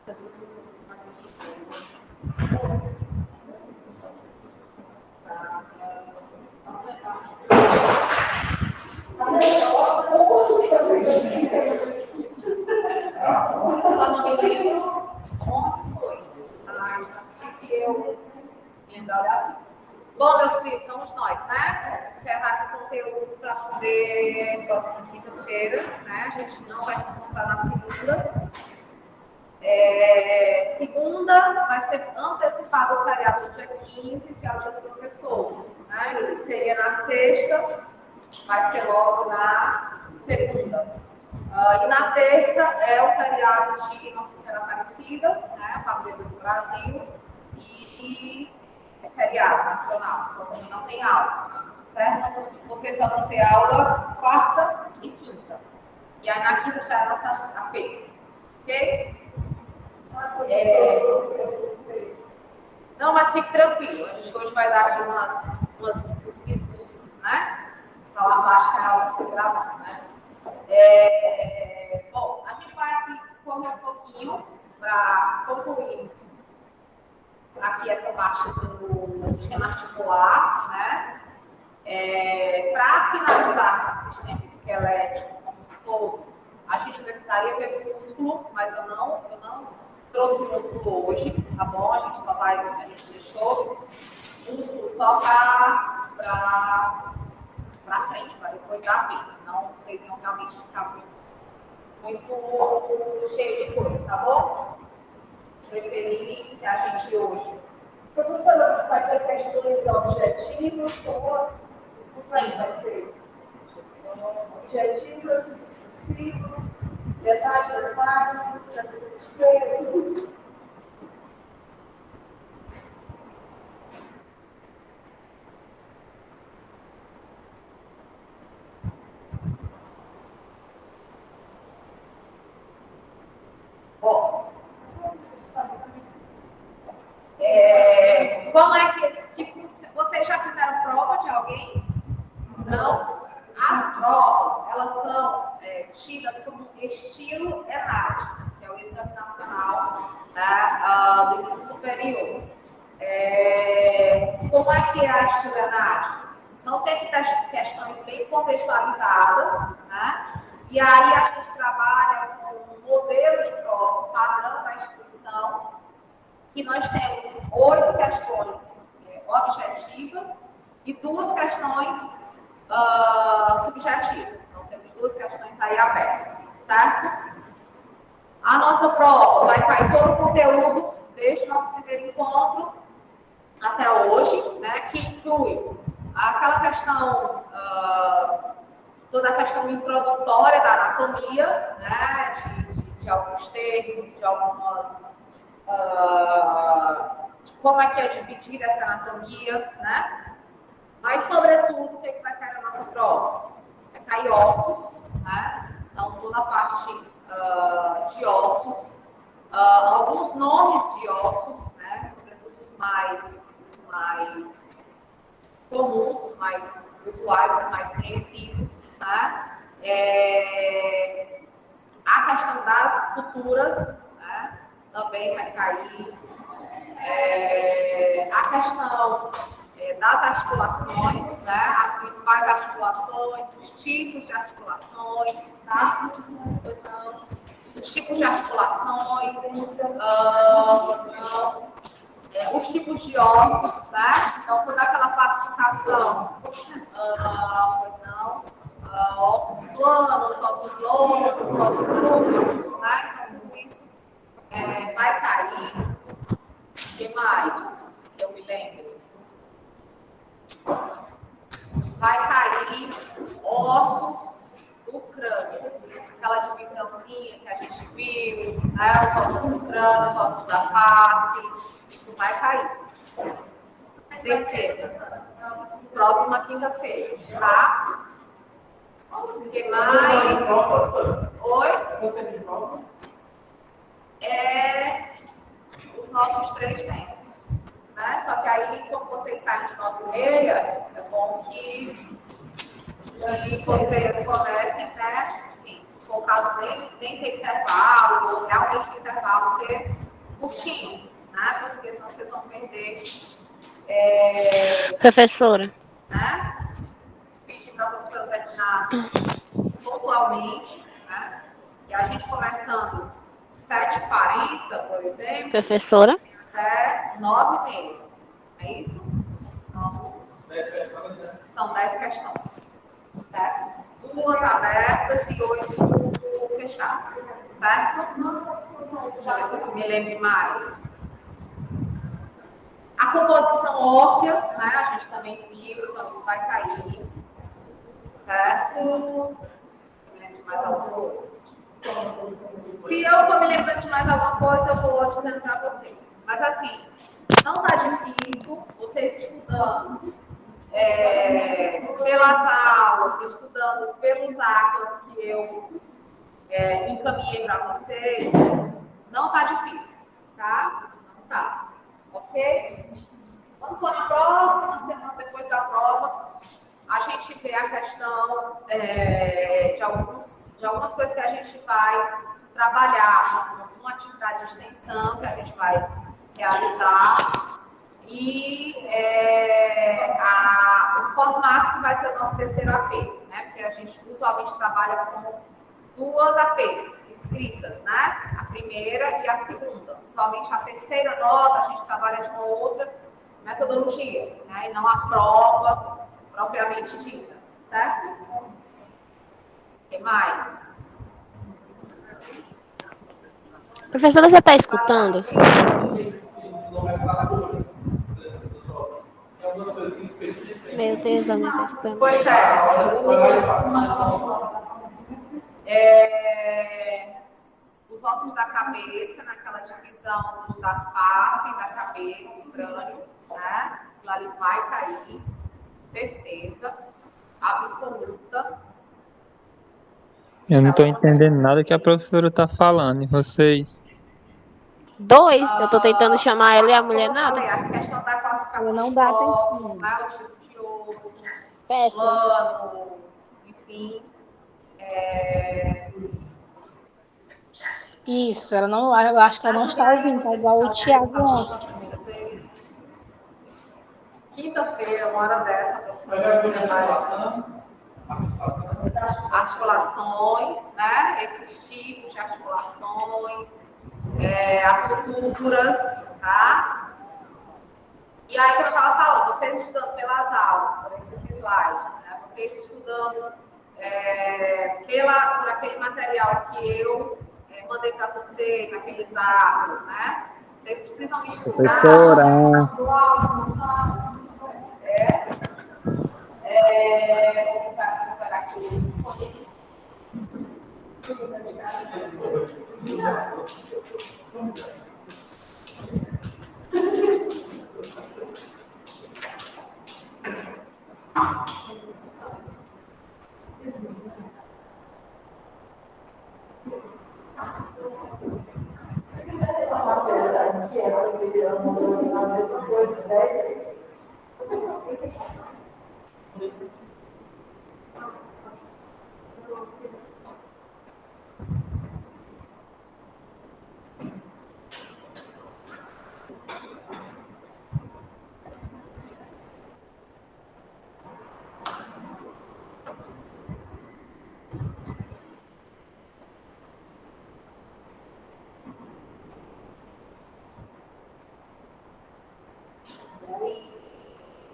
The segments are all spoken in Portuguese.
Só não me lembro onde foi. Eu ainda olhar. Bom, meus queridos, somos nós, né? Vamos encerrar aqui o conteúdo para poder próxima quinta-feira, né? A gente não vai se encontrar na segunda. Segunda vai ser antecipado o feriado do dia 15, que é o dia do professor, né? Que seria na sexta, vai ser logo na segunda. E na terça é o feriado de Nossa Senhora Aparecida, né? Padroeira do Brasil, e é feriado nacional, então também não tem aula, certo? Mas vocês só vão ter aula quarta e quinta. E aí na quinta já é a nossa feira, ok? Não, mas fique tranquilo, a gente hoje vai dar aqui uns bisus, né? Para lá abaixo que a aula vai ser gravada, né? Bom, a gente vai aqui correr um pouquinho para concluirmos aqui essa parte do sistema articular, né? Para finalizar o sistema esquelético como um todo, a gente precisaria ver músculo, mas eu não trouxe músculo hoje, tá bom? A gente deixou músculo só para frente, para depois da vez, senão vocês iam realmente ficar muito cheio de coisa, tá bom? Preferi que a gente hoje. Professora, vai ter questões objetivos, como vai ser? Objetivos, discursivos, detalhes, cedo. Bom, como é que funciona? Vocês já fizeram prova de alguém? Não? As provas, elas são tidas como estilo ENAD, que é o Exame Nacional, né, do Ensino Superior. Como é que é a estilo ENAD? São sempre questões bem contextualizadas, né? E aí a gente trabalha com um modelo de prova padrão da instituição, que nós temos 8 questões objetivas e 2 questões subjetivas. Então, temos 2 questões aí abertas, certo? A nossa prova vai cair todo o conteúdo desde o nosso primeiro encontro até hoje, né, que inclui aquela questão, toda a questão introdutória da anatomia, né, de alguns termos, de algumas... de como é que é dividida essa anatomia, né? Mas, sobretudo, o que vai cair na nossa prova? Vai cair ossos, né? Então, toda a parte de ossos, alguns nomes de ossos, né? Sobretudo os mais comuns, os mais usuais, os mais conhecidos, né? A questão das suturas, né? Também vai cair. A questão das articulações, né? As principais articulações, os tipos de articulações, tá? Então, os tipos de articulações, os tipos de ossos, né? Então, toda aquela classificação, ossos planos, ossos longos, ossos curvos, né? Então, tudo isso vai cair. O que mais? Eu me lembro. Vai cair ossos do crânio. Aquela divisãozinha que a gente viu, né? Os ossos do crânio, os ossos da face. Isso vai cair. Certeza. Próxima quinta-feira, tá? O que mais? Oi? Os nossos 3 tempos, né? Só que aí, quando vocês saem de 9h30, é bom que vocês comecem, né? Assim, se for o caso, nem ter intervalo, ou realmente o intervalo ser curtinho, né? Porque senão vocês vão perder. Professora. Né? Pedir para a professora terminar pontualmente, né? E a gente começando 7h40, por exemplo, Professora. até 9h30. É isso? São 10 questões. Certo? 2 abertas e 8 fechadas. Certo? Deixa eu ver se eu me lembro mais. A composição óssea, né? A gente também viu, então isso vai cair. Certo? Me lembro de mais alguma coisa. Se eu for me lembrando de mais alguma coisa, eu vou dizendo para vocês. Mas assim, não está difícil vocês estudando pelas aulas, estudando pelos atlas que eu encaminhei para vocês, não está difícil, tá? Não tá. Ok? Quando for na próxima semana, depois da prova, a gente vê a questão de algumas coisas que a gente vai trabalhar, uma atividade de extensão que a gente vai realizar e o formato que vai ser o nosso terceiro AP, né? Porque a gente usualmente trabalha com 2 APs escritas, né? A primeira e a segunda. Usualmente a terceira nota a gente trabalha de uma outra metodologia, né? E não a prova propriamente dita, certo? O que mais? Professora, você está escutando? Meu Deus, a minha está escutando. Pois os ossos da cabeça, naquela divisão da face, da cabeça, do crânio, né? Aquilo ali vai cair, certeza, absoluta. Eu não estou entendendo nada que a professora está falando. E vocês? 2, eu estou tentando chamar ela e a mulher nada. A questão da classificação Não dos dá ossos, atenção. né? O tipo de osso, Péssimo. plano, enfim. Isso, ela não, eu acho que ela não está ouvindo, tá igual o Thiago ontem. Quinta-feira, uma hora dessa, articulações, né? Esses tipos de articulações, as suturas, tá? E aí que eu estava falando, vocês estudando pelas aulas, por esses slides, né? Vocês estudando por aquele material que eu mandei para vocês, aqueles atlas, né? Vocês precisam misturar. Professora. Vou pegar aqui.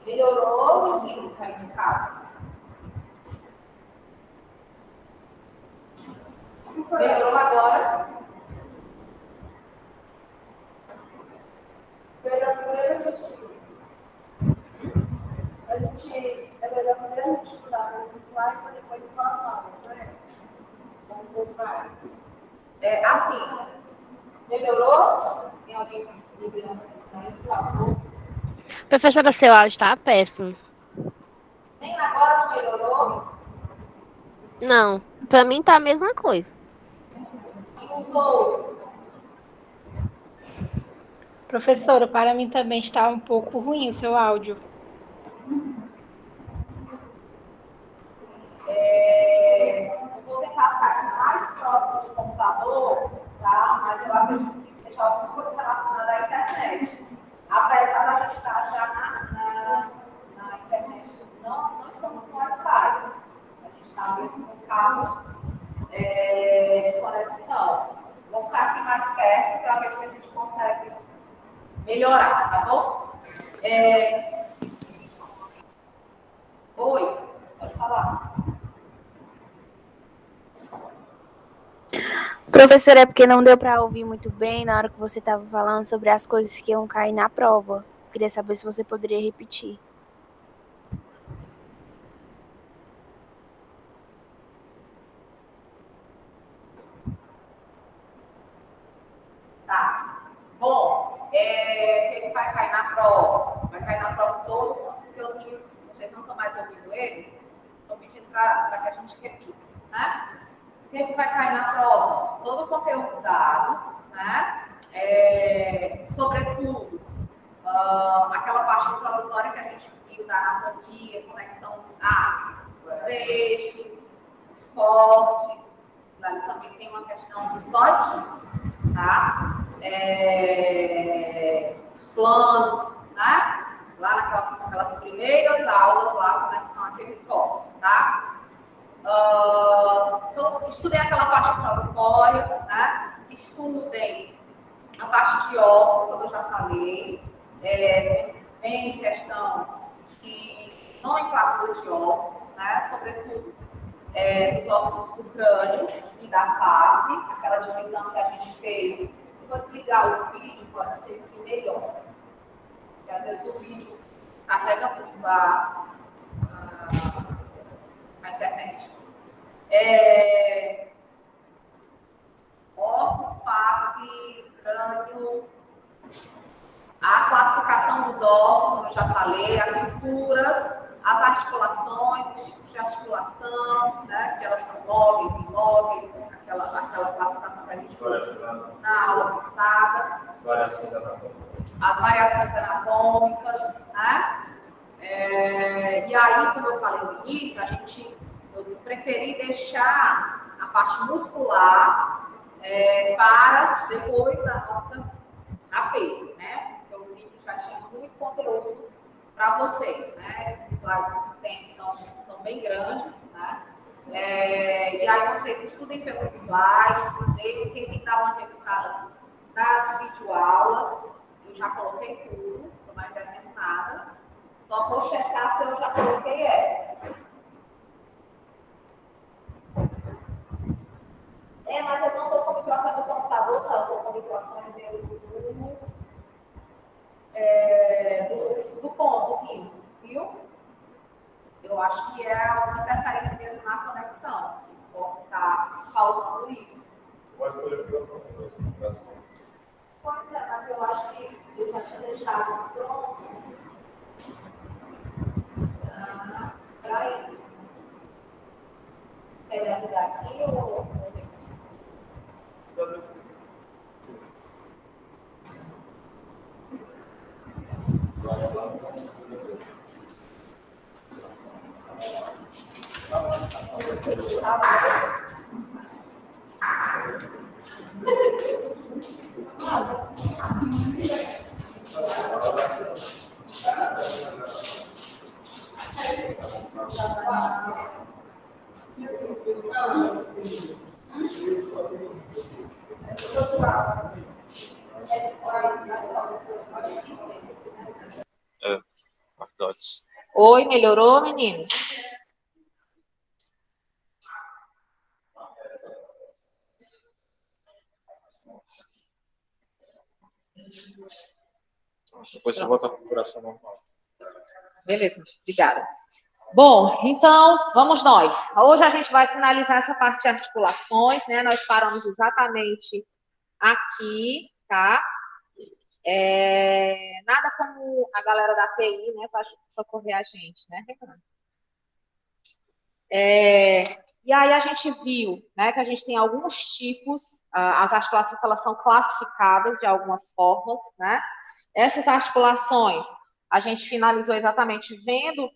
Melhorou o que sair de casa? Melhorou agora? Pela primeira vez. A gente, é melhor primeiro a gente estudar com os slides para depois ir para as aulas, né? Vamos voltar. Assim, melhorou? Tem alguém liberando isso, por favor? Professora, seu áudio está péssimo. Nem agora não melhorou? Não, para mim tá a mesma coisa. E os outros? Professora, para mim também está um pouco ruim o seu áudio. Eu vou tentar ficar aqui mais próximo do computador, tá? Mas eu acredito que seja alguma coisa relacionada está já na internet. Não estamos no Wi-Fi. A gente está mesmo com cabos de conexão. Vou ficar aqui mais perto para ver se a gente consegue melhorar, tá bom? Oi, pode falar. Professora, é porque não deu para ouvir muito bem na hora que você estava falando sobre as coisas que iam cair na prova. Queria saber se você poderia repetir. Tá. Bom, o que vai cair na prova? Vai cair na prova todo, porque os meninos, vocês não estão mais ouvindo eles, estão pedindo para que a gente repita, né? O que vai cair na prova? Todo o conteúdo dado, né? Sobretudo, aquela parte introdutória que a gente viu da anatomia, como é que são os eixos, os cortes, ali também tem uma questão só disso, tá? Os planos, né? Lá naquelas primeiras aulas, lá como é que são aqueles cortes, tá? Então, estudem aquela parte introdutória, né? Estudem a parte de ossos, como eu já falei. Vem questão de nomenclatura de ossos, né? Sobretudo dos ossos do crânio e da face, aquela divisão que a gente fez. Vou desligar o vídeo, pode ser que melhor. Porque às vezes o vídeo carrega muito a internet. Ossos, face, crânio, a classificação dos ossos, como eu já falei, as suturas, as articulações, os tipos de articulação, né, se elas são móveis, imóveis, aquela classificação que a gente fez na aula passada. As variações anatômicas, né? E aí, como eu falei no início, eu preferi deixar a parte muscular para depois da nossa AP, né? Porque o vídeo já tinha muito conteúdo para vocês, né? Esses slides que tem são bem grandes, né? E aí vocês estudem pelos slides, vejam quem tem que dar uma revisada das videoaulas. Eu já coloquei tudo, não estou mais devendo nada. Só vou checar se eu já coloquei essa. Mas eu não estou com o microfone do computador, não. Estou com o microfone mesmo do pontozinho, viu? Eu acho que é uma interferência mesmo na conexão. Posso estar pausando isso. Pode escolher o microfone. Pois é, mas eu acho que eu já tinha deixado pronto para isso. Quer me ajudar aqui ou... Oi, melhorou, meninos? Depois você volta a configuração normal. Beleza, obrigada. Bom, então, vamos nós. Hoje a gente vai finalizar essa parte de articulações, né? Nós paramos exatamente aqui, tá? Nada como a galera da TI, né, para socorrer a gente, né, Renan? E aí a gente viu, né, que a gente tem alguns tipos, as articulações elas são classificadas de algumas formas, né? Essas articulações a gente finalizou exatamente vendo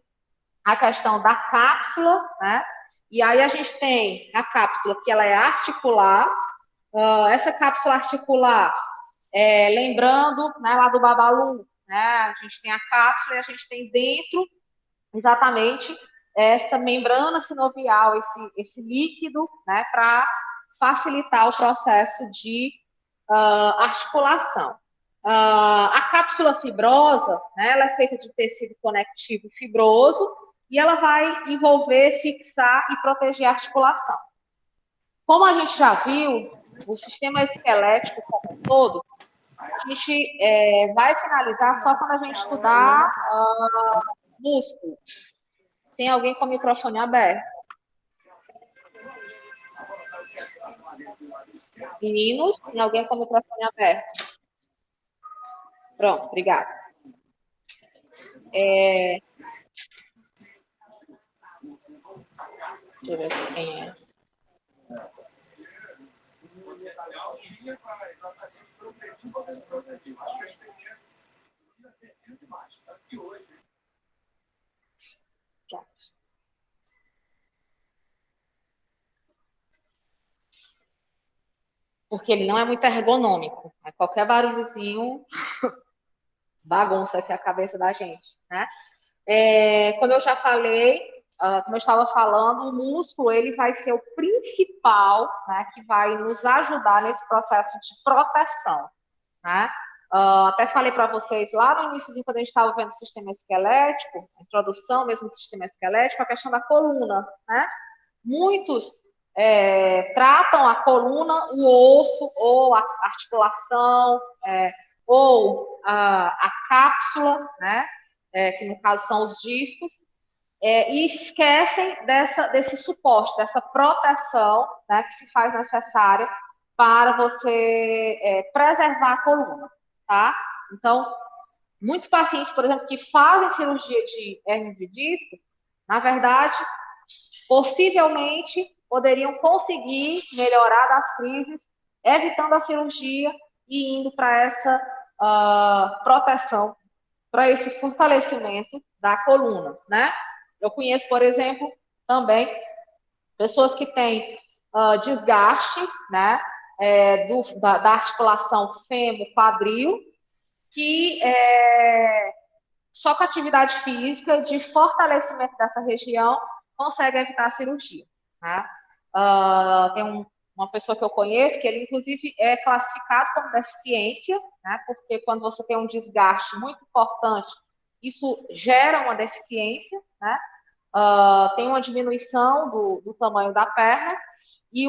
a questão da cápsula, né? E aí a gente tem a cápsula que ela é articular. Essa cápsula articular, lembrando, né, lá do Babalu, né? A gente tem a cápsula e a gente tem dentro exatamente essa membrana sinovial, esse líquido, né, para facilitar o processo de articulação. A cápsula fibrosa, né, ela é feita de tecido conectivo fibroso e ela vai envolver, fixar e proteger a articulação. Como a gente já viu, o sistema esquelético como um todo, a gente vai finalizar só quando a gente estudar músculo. Tem alguém com o microfone aberto? Meninos, tem alguém com o microfone aberto? Pronto, obrigada. Deixa eu ver aqui quem é. Porque ele não é muito ergonômico. Né? Qualquer barulhozinho bagunça aqui a cabeça da gente, né? Como eu já falei, como eu estava falando, o músculo ele vai ser o principal, né, que vai nos ajudar nesse processo de proteção, né? Até falei para vocês lá no início, quando a gente estava vendo o sistema esquelético, a introdução mesmo do sistema esquelético, a questão da coluna, né? Muitos tratam a coluna, o osso, ou a articulação, ou a cápsula, né? Que no caso são os discos, e esquecem desse suporte, dessa proteção, né, que se faz necessária para você preservar a coluna, tá? Então, muitos pacientes, por exemplo, que fazem cirurgia de hérnia de disco, na verdade, possivelmente poderiam conseguir melhorar das crises, evitando a cirurgia e indo para essa proteção, para esse fortalecimento da coluna, né? Eu conheço, por exemplo, também pessoas que têm desgaste, né, da articulação fêmur-quadril, que só com atividade física, de fortalecimento dessa região, consegue evitar a cirurgia. Né? Tem uma pessoa que eu conheço, que ele, inclusive, é classificado como deficiência, né? Porque quando você tem um desgaste muito importante, isso gera uma deficiência, né? Tem uma diminuição do tamanho da perna, e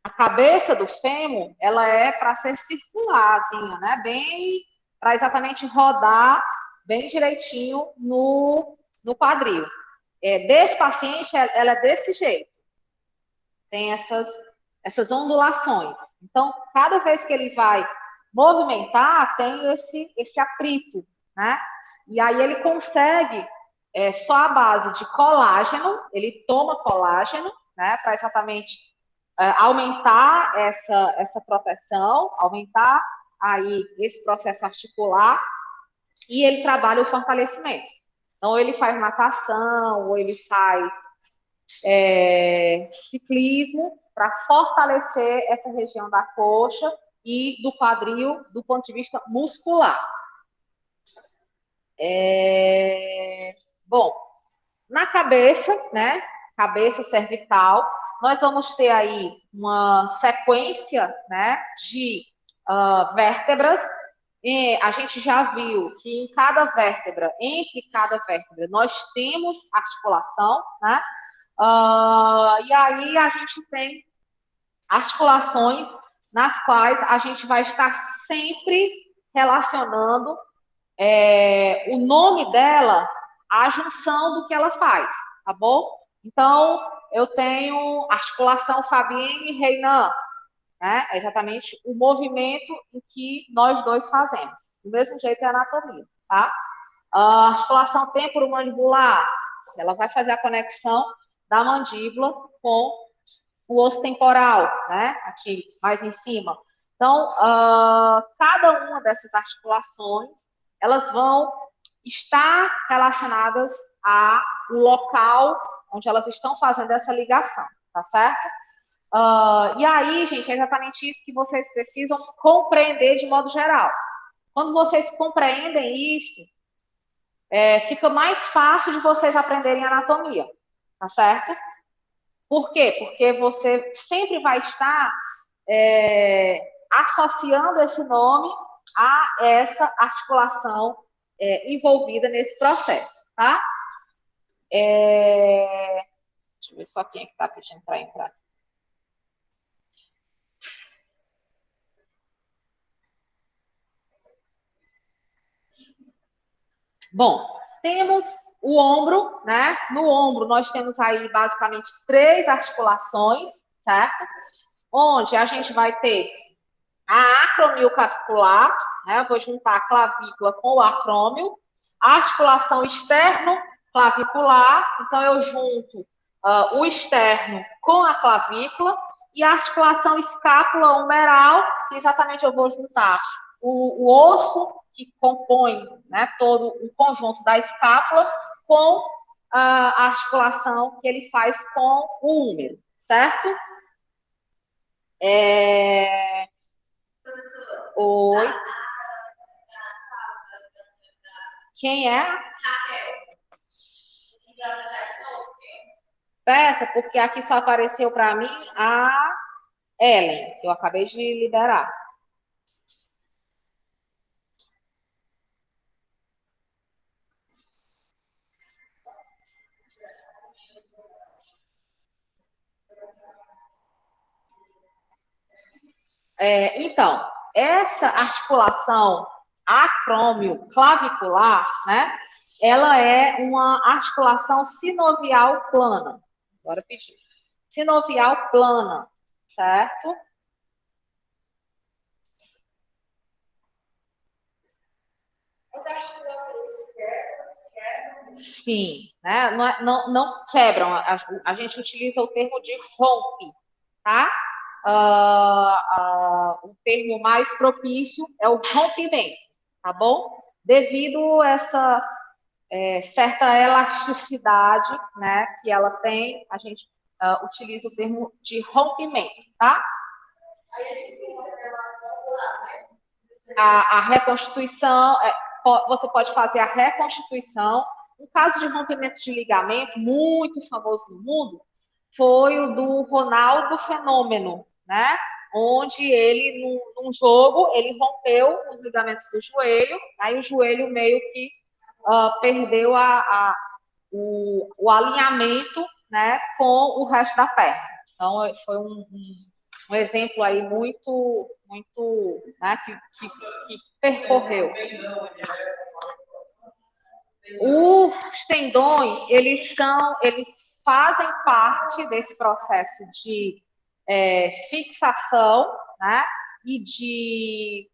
a cabeça do fêmur, ela é para ser circularzinha, né? Bem, para exatamente rodar bem direitinho no quadril. Desse paciente, ela é desse jeito. Tem essas ondulações. Então, cada vez que ele vai movimentar, tem esse atrito, né? E aí ele consegue, só a base de colágeno, ele toma colágeno, né? Para exatamente aumentar essa proteção, aumentar aí esse processo articular, e ele trabalha o fortalecimento. Então, ele faz natação, ou ele faz ciclismo, para fortalecer essa região da coxa e do quadril do ponto de vista muscular. Bom, na cabeça, né, cabeça cervical, nós vamos ter aí uma sequência, né, de vértebras. A gente já viu que entre cada vértebra, nós temos articulação, né? E aí a gente tem articulações nas quais a gente vai estar sempre relacionando o nome dela à junção do que ela faz, tá bom? Então, eu tenho articulação Fabienne-Reynand, né? É exatamente o movimento em que nós dois fazemos. Do mesmo jeito é a anatomia, tá? A articulação temporomandibular, ela vai fazer a conexão da mandíbula com o osso temporal, né? Aqui, mais em cima. Então, cada uma dessas articulações, elas vão estar relacionadas ao local onde elas estão fazendo essa ligação, tá certo? E aí, gente, é exatamente isso que vocês precisam compreender de modo geral. Quando vocês compreendem isso, fica mais fácil de vocês aprenderem anatomia, tá certo? Por quê? Porque você sempre vai estar associando esse nome a essa articulação envolvida nesse processo, tá? Deixa eu ver só quem é que está pedindo para entrar. Bom, temos o ombro, né? No ombro nós temos aí basicamente 3 articulações, certo? Onde a gente vai ter a acromioclavicular, né? Eu vou juntar a clavícula com o acrômio, a articulação externo-clavicular, então eu junto o externo com a clavícula, e a articulação escápula-humeral, que exatamente eu vou juntar o osso que compõe, né, todo o conjunto da escápula com a articulação que ele faz com o húmero, certo? Oi. Quem é? Peça, porque aqui só apareceu para mim a Ellen, que eu acabei de liberar. Então, essa articulação acrômio-clavicular, né? Ela é uma articulação sinovial plana. Agora pedir. Sinovial plana, certo? As articulações se quebram? Sim, né? Não quebram. A gente utiliza o termo de rompe, tá? O termo mais propício é o rompimento, tá bom? Devido a essa certa elasticidade, né, que ela tem, a gente utiliza o termo de rompimento, tá? A reconstituição, você pode fazer a reconstituição. Um caso de rompimento de ligamento muito famoso no mundo foi o do Ronaldo Fenômeno, né? Onde ele, num jogo, ele rompeu os ligamentos do joelho, aí o joelho meio que perdeu o alinhamento, né, com o resto da perna. Então, foi um exemplo aí muito, né, que percorreu. Os tendões, eles fazem parte desse processo de fixação, né, e de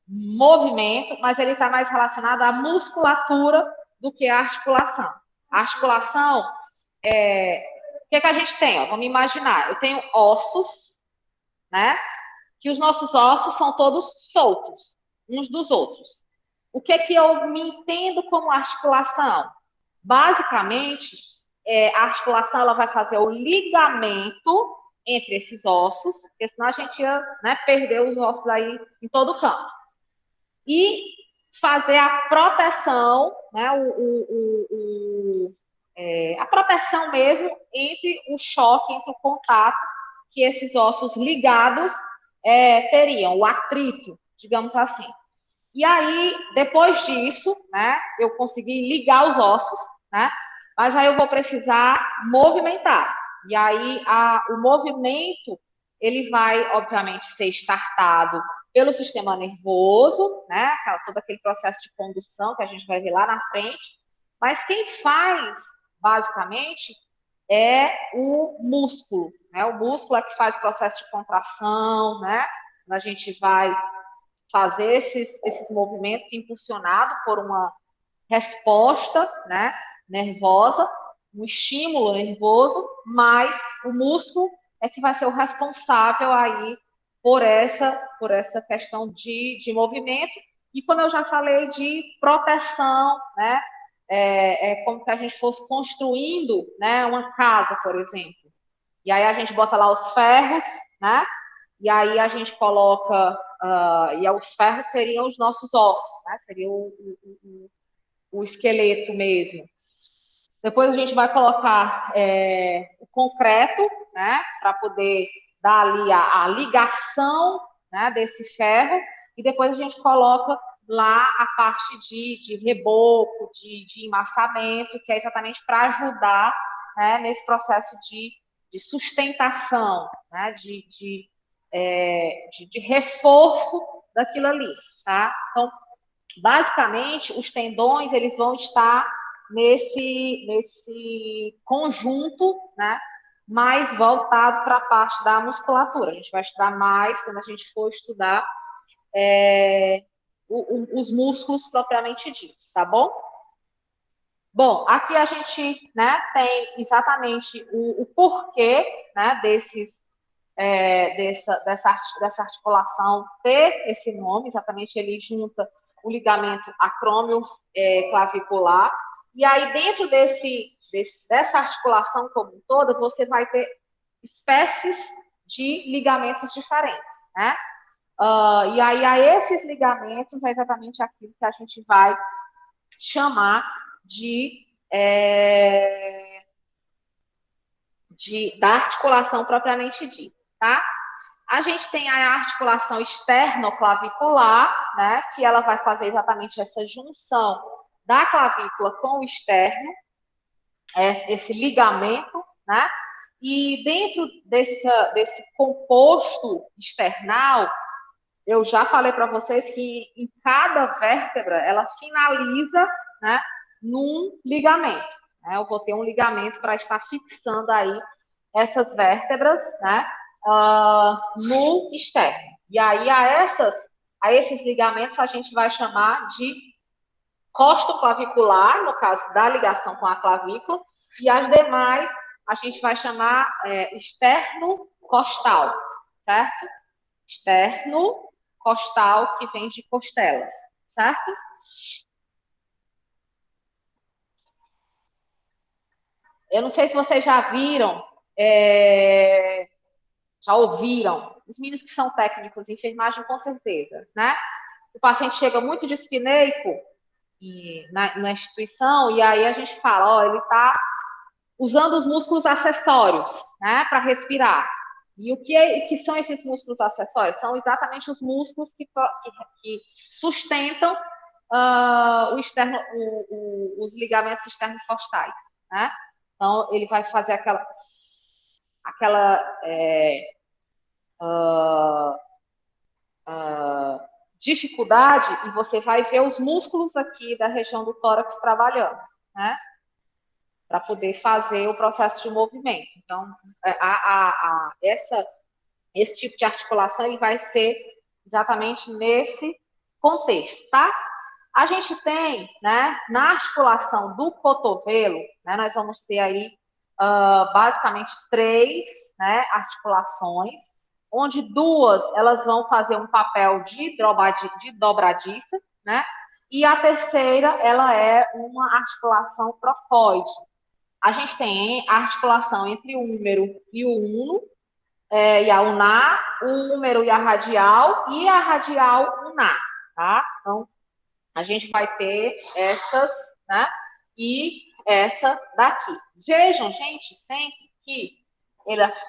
movimento, mas ele está mais relacionado à musculatura do que à articulação. A articulação, o que a gente tem? Ó, vamos imaginar, eu tenho ossos, né? Que os nossos ossos são todos soltos, uns dos outros. O que eu me entendo como articulação? Basicamente, a articulação ela vai fazer o ligamento entre esses ossos, porque senão a gente ia, né, perder os ossos aí em todo canto. E fazer a proteção, né, a proteção mesmo entre o choque, entre o contato que esses ossos ligados teriam, o atrito, digamos assim. E aí, depois disso, né, eu consegui ligar os ossos, né, mas aí eu vou precisar movimentar. E aí, o movimento, ele vai, obviamente, ser startado pelo sistema nervoso, né, todo aquele processo de condução que a gente vai ver lá na frente, mas quem faz, basicamente, é o músculo, né, o músculo é que faz o processo de contração, né, a gente vai fazer esses movimentos impulsionado por uma resposta, né, nervosa, um estímulo nervoso, mas o músculo é que vai ser o responsável aí por essa questão de movimento. E como eu já falei de proteção, né, como se a gente fosse construindo, né, uma casa, por exemplo. E aí a gente bota lá os ferros, né, e aí a gente coloca, e os ferros seriam os nossos ossos, né? Seria o esqueleto mesmo. Depois a gente vai colocar o concreto, né? Para poder dar ali a ligação, né, desse ferro, e depois a gente coloca lá a parte de reboco, de emmassamento, que é exatamente para ajudar, né, nesse processo de sustentação, né, de reforço daquilo ali, tá? Então, basicamente, os tendões, eles vão estar nesse conjunto, né, mais voltado para a parte da musculatura. A gente vai estudar mais quando a gente for estudar os músculos propriamente ditos, tá bom? Bom, aqui a gente, né, tem exatamente o porquê, né, dessa articulação ter esse nome, exatamente ele junta o ligamento acrômio clavicular, e aí dentro dessa articulação como um todo, você vai ter espécies de ligamentos diferentes, né? E aí a esses ligamentos é exatamente aquilo que a gente vai chamar da articulação propriamente dita, tá? A gente tem a articulação externo-clavicular, né, que ela vai fazer exatamente essa junção da clavícula com o externo, esse ligamento, né? E dentro desse composto external, eu já falei para vocês que em cada vértebra ela finaliza, né, num ligamento. Né? Eu vou ter um ligamento para estar fixando aí essas vértebras, né, no externo. E aí a esses ligamentos a gente vai chamar de costoclavicular, no caso da ligação com a clavícula, e as demais a gente vai chamar externo-costal, certo? Externo-costal, que vem de costelas, certo? Eu não sei se vocês já viram, já ouviram, os meninos que são técnicos em enfermagem, com certeza, né? O paciente chega muito dispineico na instituição, e aí a gente fala, ó, ele está usando os músculos acessórios, né, para respirar. E o que são esses músculos acessórios? São exatamente os músculos que sustentam os ligamentos externos costais, né? Então, ele vai fazer aquela dificuldade, e você vai ver os músculos aqui da região do tórax trabalhando, né? Para poder fazer o processo de movimento. Então, esse tipo de articulação ele vai ser exatamente nesse contexto, tá? A gente tem, né, na articulação do cotovelo, né, nós vamos ter aí basicamente 3, né, articulações, onde 2 elas vão fazer um papel de dobradiça, né? E a terceira, ela é uma articulação trocoide. A gente tem a articulação entre o húmero e o uno, e a ulnar, o húmero e a radial ulnar, tá? Então, a gente vai ter essas, né? E essa daqui. Vejam, gente, sempre que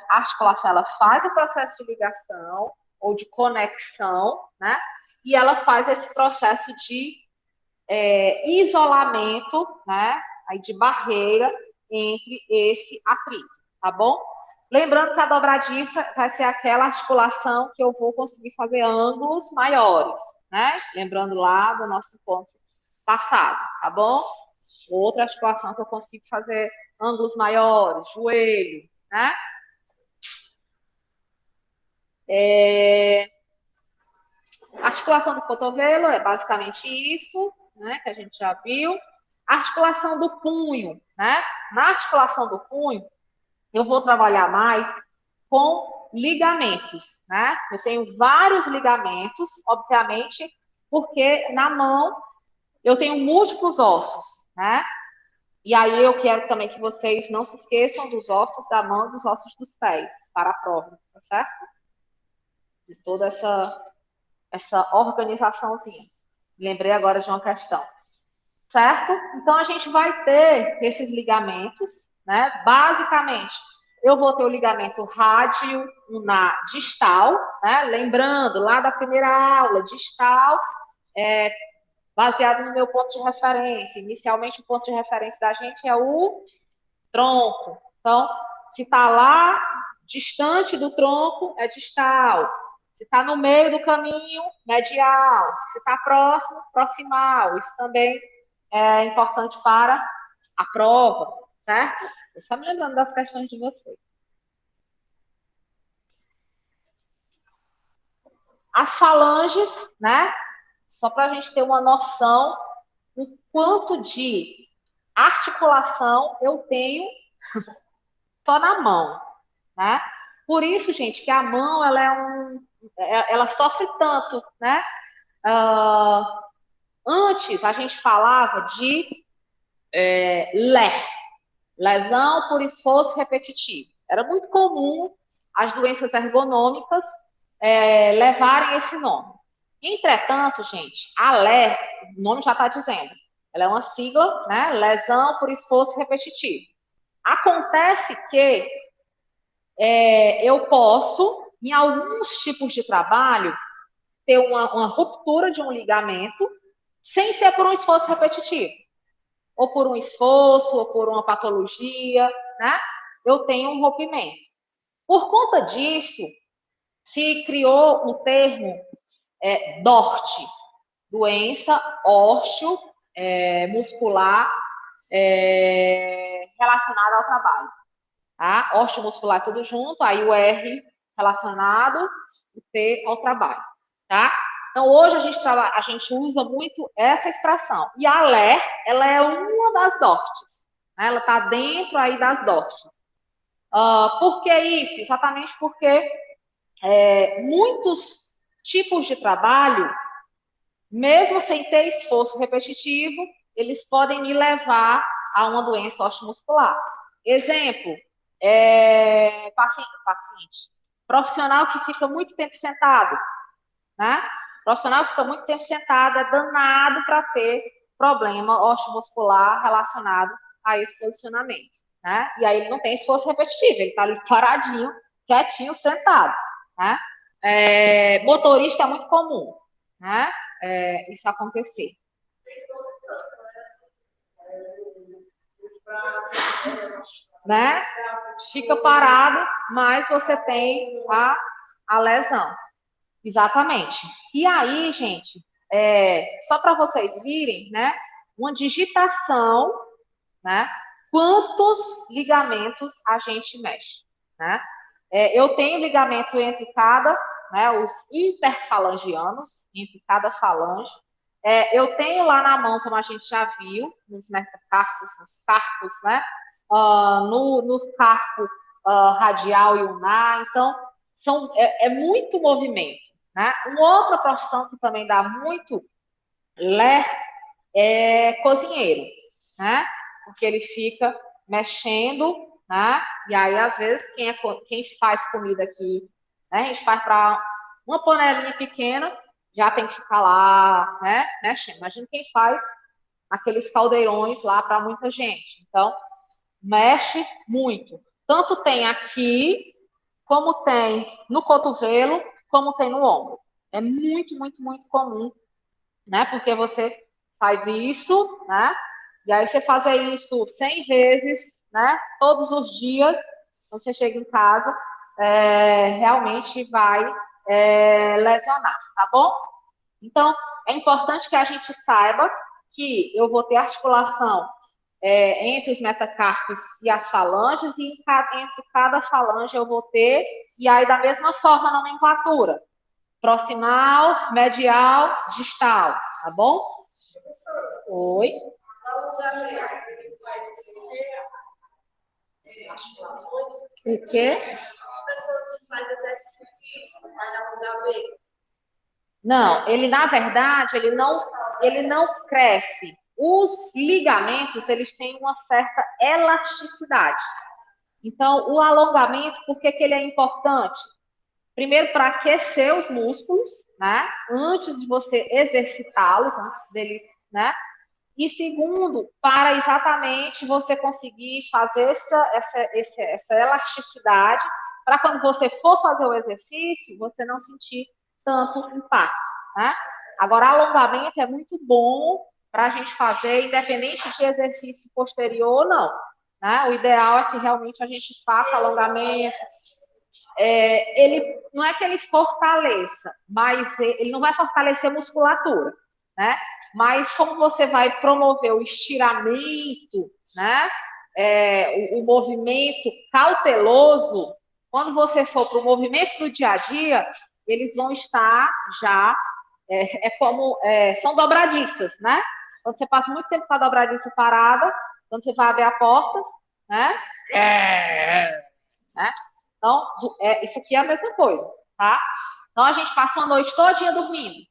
a articulação ela faz o processo de ligação ou de conexão, né? E ela faz esse processo de isolamento, né? Aí de barreira entre esse atrito, tá bom? Lembrando que a dobradiça vai ser aquela articulação que eu vou conseguir fazer ângulos maiores, né? Lembrando lá do nosso ponto passado, tá bom? Outra articulação que eu consigo fazer ângulos maiores, joelho, né? A articulação do cotovelo é basicamente isso, né? Que a gente já viu. A articulação do punho, né? Na articulação do punho, eu vou trabalhar mais com ligamentos, né? Eu tenho vários ligamentos, obviamente, porque na mão eu tenho múltiplos ossos, né? E aí eu quero também que vocês não se esqueçam dos ossos da mão e dos ossos dos pés para a prova, tá certo? de toda essa organizaçãozinha. Lembrei agora de uma questão. Certo? Então, a gente vai ter esses ligamentos, né? Basicamente, eu vou ter o ligamento rádio na distal, né? Lembrando, lá da primeira aula, distal, baseado no meu ponto de referência. Inicialmente, o ponto de referência da gente é o tronco. Então, se está lá, distante do tronco, é distal. Se está no meio do caminho, medial. Se está próximo, proximal. Isso também é importante para a prova, certo? Eu só me lembrando das questões de vocês. As falanges, né? Só para a gente ter uma noção do quanto de articulação eu tenho só na mão, né? Por isso, gente, que a mão ela sofre tanto, né? Antes a gente falava de lesão por esforço repetitivo. Era muito comum as doenças ergonômicas levarem esse nome. Entretanto, gente, a LER, o nome já está dizendo, ela é uma sigla, né? Lesão por esforço repetitivo. Acontece que eu posso, em alguns tipos de trabalho, ter uma ruptura de um ligamento sem ser por um esforço repetitivo. Ou por um esforço, ou por uma patologia, né? Eu tenho um rompimento. Por conta disso, se criou o termo DORT, doença ósseo-muscular relacionada ao trabalho. Tá? Osteomuscular tudo junto, aí o R relacionado, o T ao trabalho. Tá? Então, hoje a gente usa muito essa expressão. E a LER, ela é uma das DORTs. Né? Ela está dentro aí das DORTs. Por que isso? Exatamente porque muitos tipos de trabalho, mesmo sem ter esforço repetitivo, eles podem me levar a uma doença osteomuscular. Exemplo, paciente, profissional que fica muito tempo sentado, né? Profissional que fica muito tempo sentado é danado para ter problema osteomuscular relacionado a esse posicionamento, né? E aí ele não tem esforço repetitivo, ele está ali paradinho, quietinho, sentado, né? Motorista é muito comum, né? Isso acontecer. Né? Fica parado, mas você tem a lesão. Exatamente. E aí, gente, só para vocês virem, né? Uma digitação, né? Quantos ligamentos a gente mexe, né? Eu tenho ligamento entre cada, né? Os interfalangianos, entre cada falange. Eu tenho lá na mão, como a gente já viu, nos metacarpos, nos carpos, né? No carpo radial e ulnar. Então, é muito movimento. Né? Uma outra profissão que também dá muito LER é cozinheiro, né? Porque ele fica mexendo, né? E aí, às vezes, quem faz comida aqui, né? A gente faz para uma panelinha pequena, já tem que ficar lá, né? Mexendo. Imagina quem faz aqueles caldeirões lá para muita gente. Então, mexe muito. Tanto tem aqui, como tem no cotovelo, como tem no ombro. É muito, muito, muito comum, né? Porque você faz isso, né? E aí você fazer isso 100 vezes, né? Todos os dias, quando você chega em casa, realmente vai lesionar, tá bom? Então, é importante que a gente saiba que eu vou ter articulação entre os metacarpos e as falanges, e entre cada falange eu vou ter, e aí da mesma forma a nomenclatura, proximal, medial, distal, tá bom? Oi? O quê? Não, ele na verdade, ele não cresce. Os ligamentos, eles têm uma certa elasticidade. Então, o alongamento, por que ele é importante? Primeiro, para aquecer os músculos, né? Antes de você exercitá-los, antes deles, né? E segundo, para exatamente você conseguir fazer essa elasticidade, para quando você for fazer o exercício, você não sentir tanto impacto, né? Agora, alongamento é muito bom para a gente fazer, independente de exercício posterior ou não, né? O ideal é que realmente a gente faça alongamento. Ele não é que ele fortaleça, mas ele não vai fortalecer a musculatura, né? Mas como você vai promover o estiramento, né? O movimento cauteloso, quando você for para o movimento do dia a dia, eles vão estar já, são dobradiças, né? Quando você passa muito tempo com a dobradiça parada, quando você vai abrir a porta, né? Né? Então, isso aqui é a mesma coisa, tá? Então, a gente passa uma noite todinha dormindo.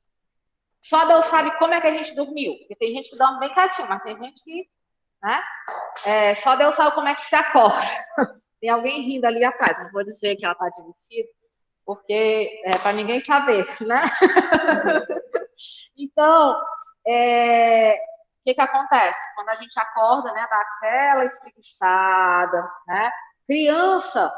Só Deus sabe como é que a gente dormiu. Porque tem gente que dorme bem quietinho, mas tem gente que, né? Só Deus sabe como é que se acorda. Tem alguém rindo ali atrás. Não vou dizer que ela está admitida, porque é para ninguém saber, né? Então, o que acontece? Quando a gente acorda, né, dá aquela espreguiçada, né? Criança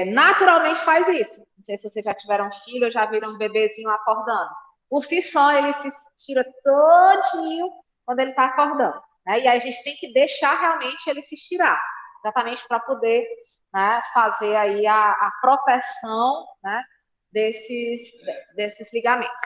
naturalmente faz isso. Não sei se vocês já tiveram filho ou já viram um bebezinho acordando. Por si só, ele se tira todinho quando ele está acordando, né? E aí a gente tem que deixar realmente ele se estirar, exatamente para poder, né, fazer aí a proteção, né, desses ligamentos.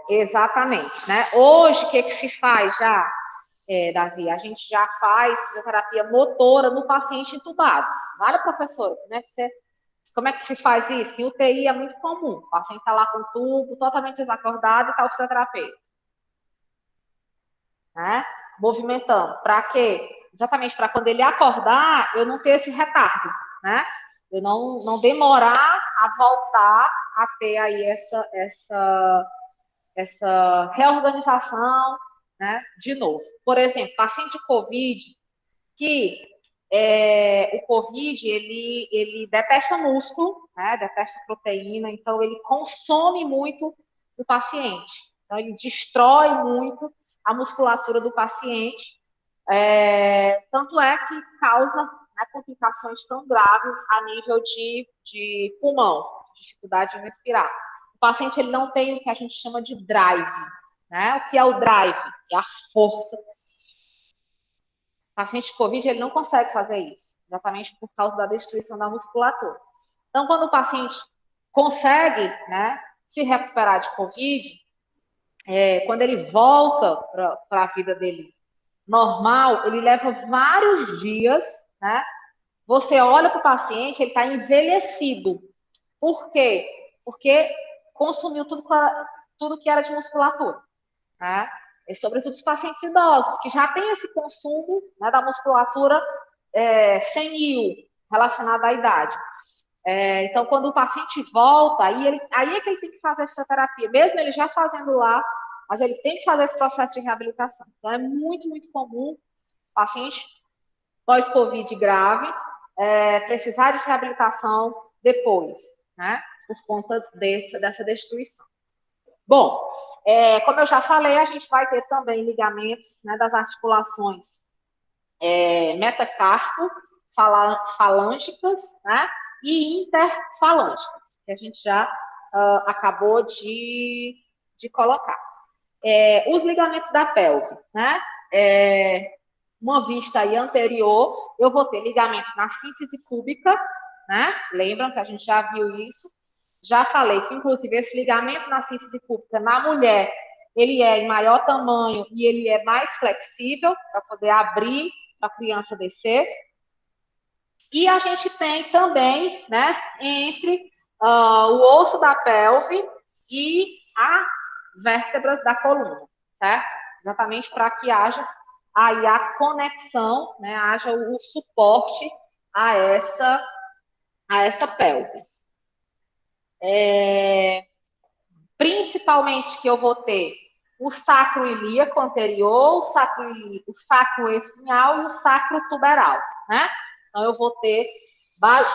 Exatamente, né? Hoje, o que se faz já, Davi? A gente já faz fisioterapia motora no paciente entubado. Olha, professora, como é que se faz isso? Em UTI é muito comum. O paciente está lá com o tubo, totalmente desacordado e está o fisioterapeuta, né? Movimentando. Para quê? Exatamente para quando ele acordar, eu não ter esse retardo, né? Eu não demorar a voltar a ter aí essa reorganização, né, de novo. Por exemplo, paciente de COVID, que o COVID, ele detesta músculo, né, detesta proteína, então ele consome muito o paciente. Então, ele destrói muito a musculatura do paciente, tanto é que causa, né, complicações tão graves a nível de pulmão, dificuldade de respirar. O paciente ele não tem o que a gente chama de drive, né? O que é o drive? É a força. O paciente de COVID ele não consegue fazer isso, exatamente por causa da destruição da musculatura. Então, quando o paciente consegue, né, se recuperar de COVID, quando ele volta para a vida dele normal, ele leva vários dias, né? Você olha para o paciente, ele está envelhecido. Por quê? Porque consumiu tudo que era de musculatura, né? E sobretudo os pacientes idosos, que já têm esse consumo, né, da musculatura senil, relacionada à idade. Então, quando o paciente volta, aí é que ele tem que fazer a fisioterapia, mesmo ele já fazendo lá, mas ele tem que fazer esse processo de reabilitação. Então, é muito, muito comum o paciente pós-Covid grave precisar de reabilitação depois, né? Por conta dessa destruição. Bom, como eu já falei, a gente vai ter também ligamentos, né, das articulações metacarpo, falângicas, né, e interfalângicas, que a gente já acabou de colocar. Os ligamentos da pelve, né, uma vista aí anterior, eu vou ter ligamento na síntese cúbica, né, lembram que a gente já viu isso? Já falei que, inclusive, esse ligamento na síntese cúbica, na mulher, ele é em maior tamanho e ele é mais flexível para poder abrir para a criança descer. E a gente tem também, né, entre o osso da pelve e as vértebras da coluna, certo? Exatamente para que haja aí a conexão, né, haja o suporte a essa pelve. Principalmente que eu vou ter o sacro ilíaco anterior, o sacro espinhal e o sacro tuberal, né? Então, eu vou ter,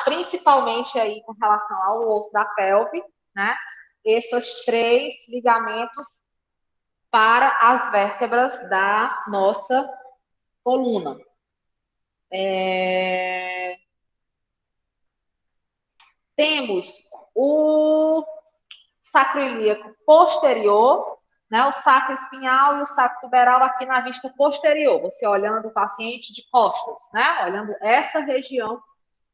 principalmente aí com relação ao osso da pelve, né? Esses 3 ligamentos para as vértebras da nossa coluna. Temos o sacro ilíaco posterior, né, o sacro espinhal e o sacro tuberal aqui na vista posterior, você olhando o paciente de costas, né, olhando essa região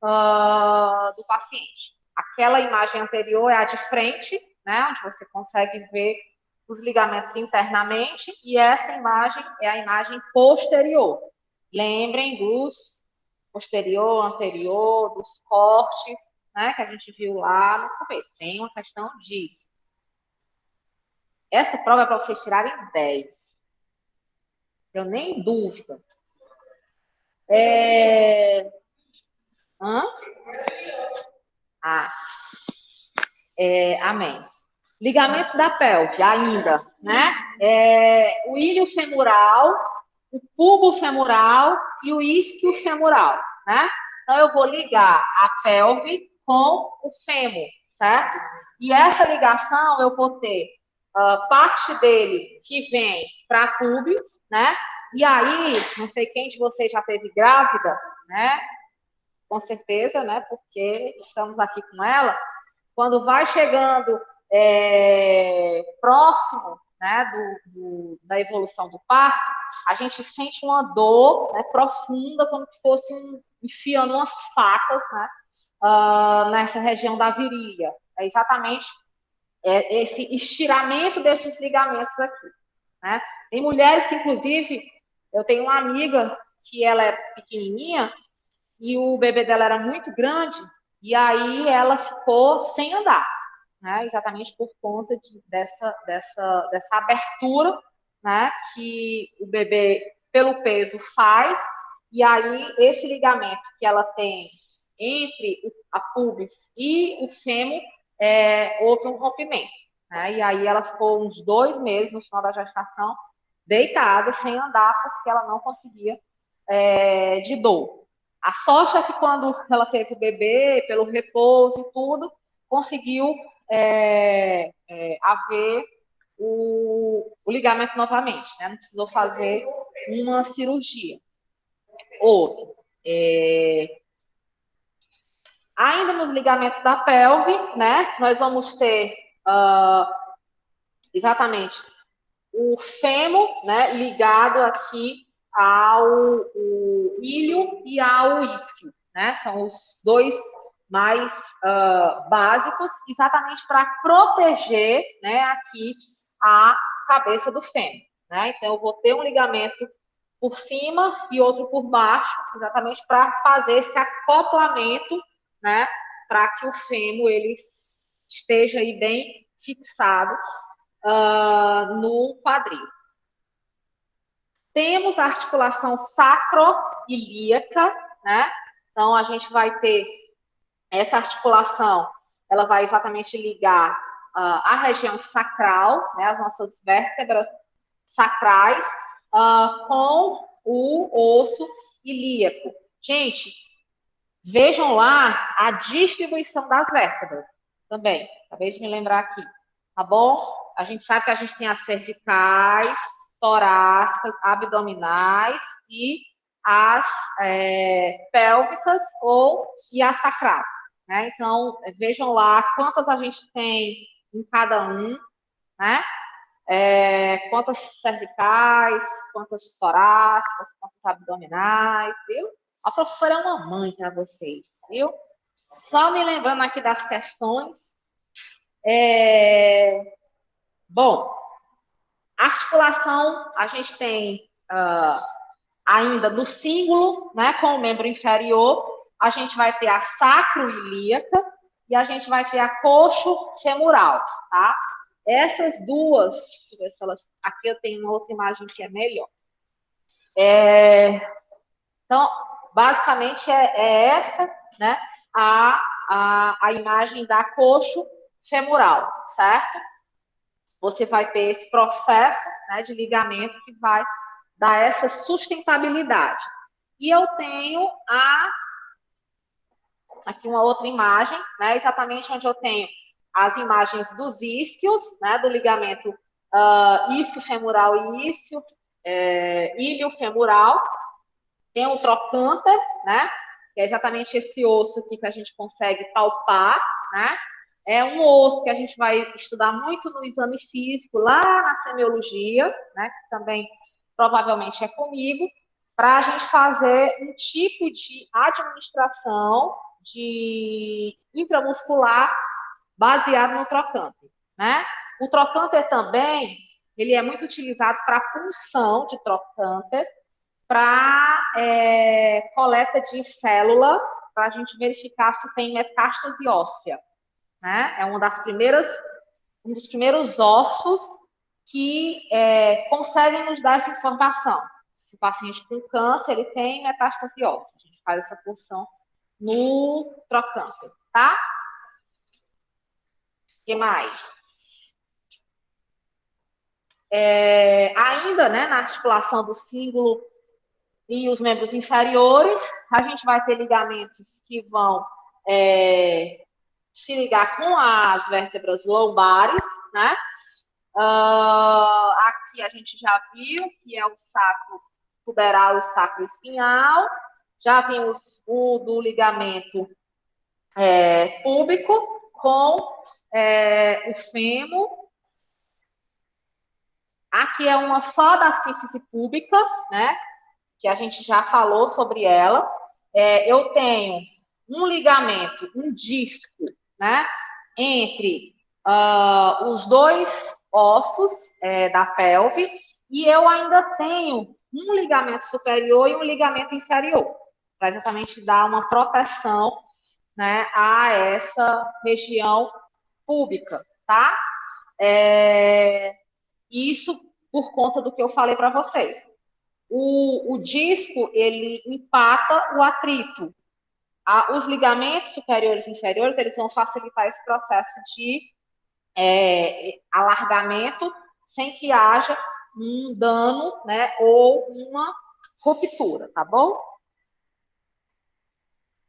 do paciente. Aquela imagem anterior é a de frente, né, onde você consegue ver os ligamentos internamente, e essa imagem é a imagem posterior. Lembrem dos posterior, anterior, dos cortes, né, que a gente viu lá no começo. Tem uma questão disso. Essa prova é para vocês tirarem 10. Eu nem dúvida. Amém. Ligamentos da pelve, ainda, né? O ilho femoral, o pubo femoral e o isquio femoral, né? Então, eu vou ligar a pelve com o fêmur, certo? E essa ligação eu vou ter parte dele que vem para a pubis, né? E aí, não sei quem de vocês já teve grávida, né? Com certeza, né? Porque estamos aqui com ela. Quando vai chegando próximo, né, da evolução do parto, a gente sente uma dor, né, profunda, como se fosse enfiando umas facas, né, nessa região da virilha. É exatamente esse estiramento desses ligamentos aqui, né? Tem mulheres que, inclusive, eu tenho uma amiga que ela é pequenininha e o bebê dela era muito grande e aí ela ficou sem andar, né? Exatamente por conta dessa abertura, né, que o bebê, pelo peso, faz, e aí esse ligamento que ela tem entre a pubis e o fêmur, houve um rompimento, né? E aí ela ficou uns 2 meses no final da gestação deitada, sem andar, porque ela não conseguia de dor. A sorte é que quando ela teve o bebê, pelo repouso e tudo, conseguiu haver o ligamento novamente, né? Não precisou fazer uma cirurgia. Houve. Ainda nos ligamentos da pelve, né? Nós vamos ter exatamente o fêmur, né? Ligado aqui ao ilho e ao isquio, né? São os 2 mais básicos, exatamente para proteger, né, aqui a cabeça do fêmur, né? Então, eu vou ter um ligamento por cima e outro por baixo, exatamente para fazer esse acoplamento, né, para que o fêmur ele esteja aí bem fixado no quadril. Temos a articulação sacroilíaca, né? Então, a gente vai ter essa articulação, ela vai exatamente ligar a região sacral, né, as nossas vértebras sacrais, com o osso ilíaco. Gente, vejam lá a distribuição das vértebras também. Acabei de me lembrar aqui, tá bom? A gente sabe que a gente tem as cervicais, torácicas, abdominais e as pélvicas e as sacrais, né? Então, vejam lá quantas a gente tem em cada um, né? Quantas cervicais, quantas torácicas, quantas abdominais, viu? A professora é uma mãe para vocês, viu? Só me lembrando aqui das questões. Bom, articulação, a gente tem ainda do cíngulo, né, com o membro inferior, a gente vai ter a sacroilíaca e a gente vai ter a coxo-femoral, tá? Essas duas, deixa eu ver se elas... Aqui eu tenho uma outra imagem que é melhor. Então, basicamente é essa, né, a imagem da coxo-femoral, certo? você vai ter esse processo, né, de ligamento que vai dar essa sustentabilidade. E eu tenho aqui uma outra imagem, né, exatamente onde eu tenho as imagens dos isquios, né, do ligamento isquiofemoral e ilho-femoral. Tem o trocânter, né, que é exatamente esse osso aqui que a gente consegue palpar, né. É um osso que a gente vai estudar muito no exame físico, lá na semiologia, né, que também provavelmente é comigo, para a gente fazer um tipo de administração de intramuscular baseado no trocânter, né? O trocânter também, ele é muito utilizado para punção de trocânter, para coleta de célula, para a gente verificar se tem metástase óssea, né? É um dos primeiros ossos que conseguem nos dar essa informação. Se o paciente com câncer, ele tem metástase óssea. A gente faz essa punção no trocânter, tá? O que mais? Ainda, né, na articulação do cíngulo e os membros inferiores, a gente vai ter ligamentos que vão se ligar com as vértebras lombares, né? Aqui a gente já viu que é o sacro tuberal e o sacro espinhal. Já vimos o do ligamento púbico com o fêmur. Aqui é uma só da síntese púbica, né? Que a gente já falou sobre ela. Eu tenho um ligamento, um disco, né? Entre os dois ossos da pelve, e eu ainda tenho um ligamento superior e um ligamento inferior, para exatamente dar uma proteção, né, a essa região púbica, tá? Isso por conta do que eu falei para vocês. O disco, ele empata o atrito. Os ligamentos superiores e inferiores, eles vão facilitar esse processo de alargamento sem que haja um dano, né, ou uma ruptura, tá bom?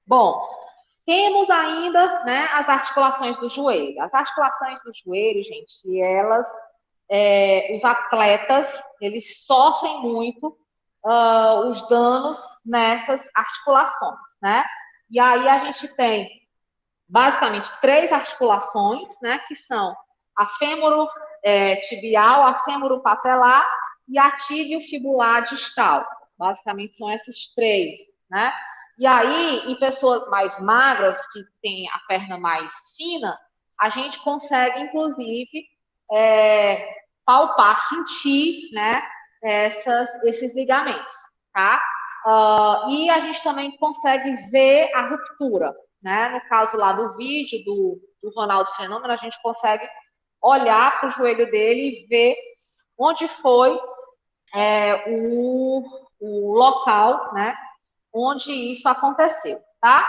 Bom, temos ainda, né, as articulações do joelho. As articulações do joelho, gente, elas, os atletas, eles sofrem muito os danos nessas articulações, né? E aí a gente tem basicamente 3 articulações, né, que são a fêmuro tibial, a fêmuro patelar e a tíbio fibular distal. Basicamente são essas 3, né? E aí, em pessoas mais magras, que têm a perna mais fina, a gente consegue, inclusive, palpar, sentir, né, esses ligamentos, tá? E a gente também consegue ver a ruptura, né? No caso lá do vídeo do Ronaldo Fenômeno, a gente consegue olhar para o joelho dele e ver onde foi o local, né, onde isso aconteceu, tá?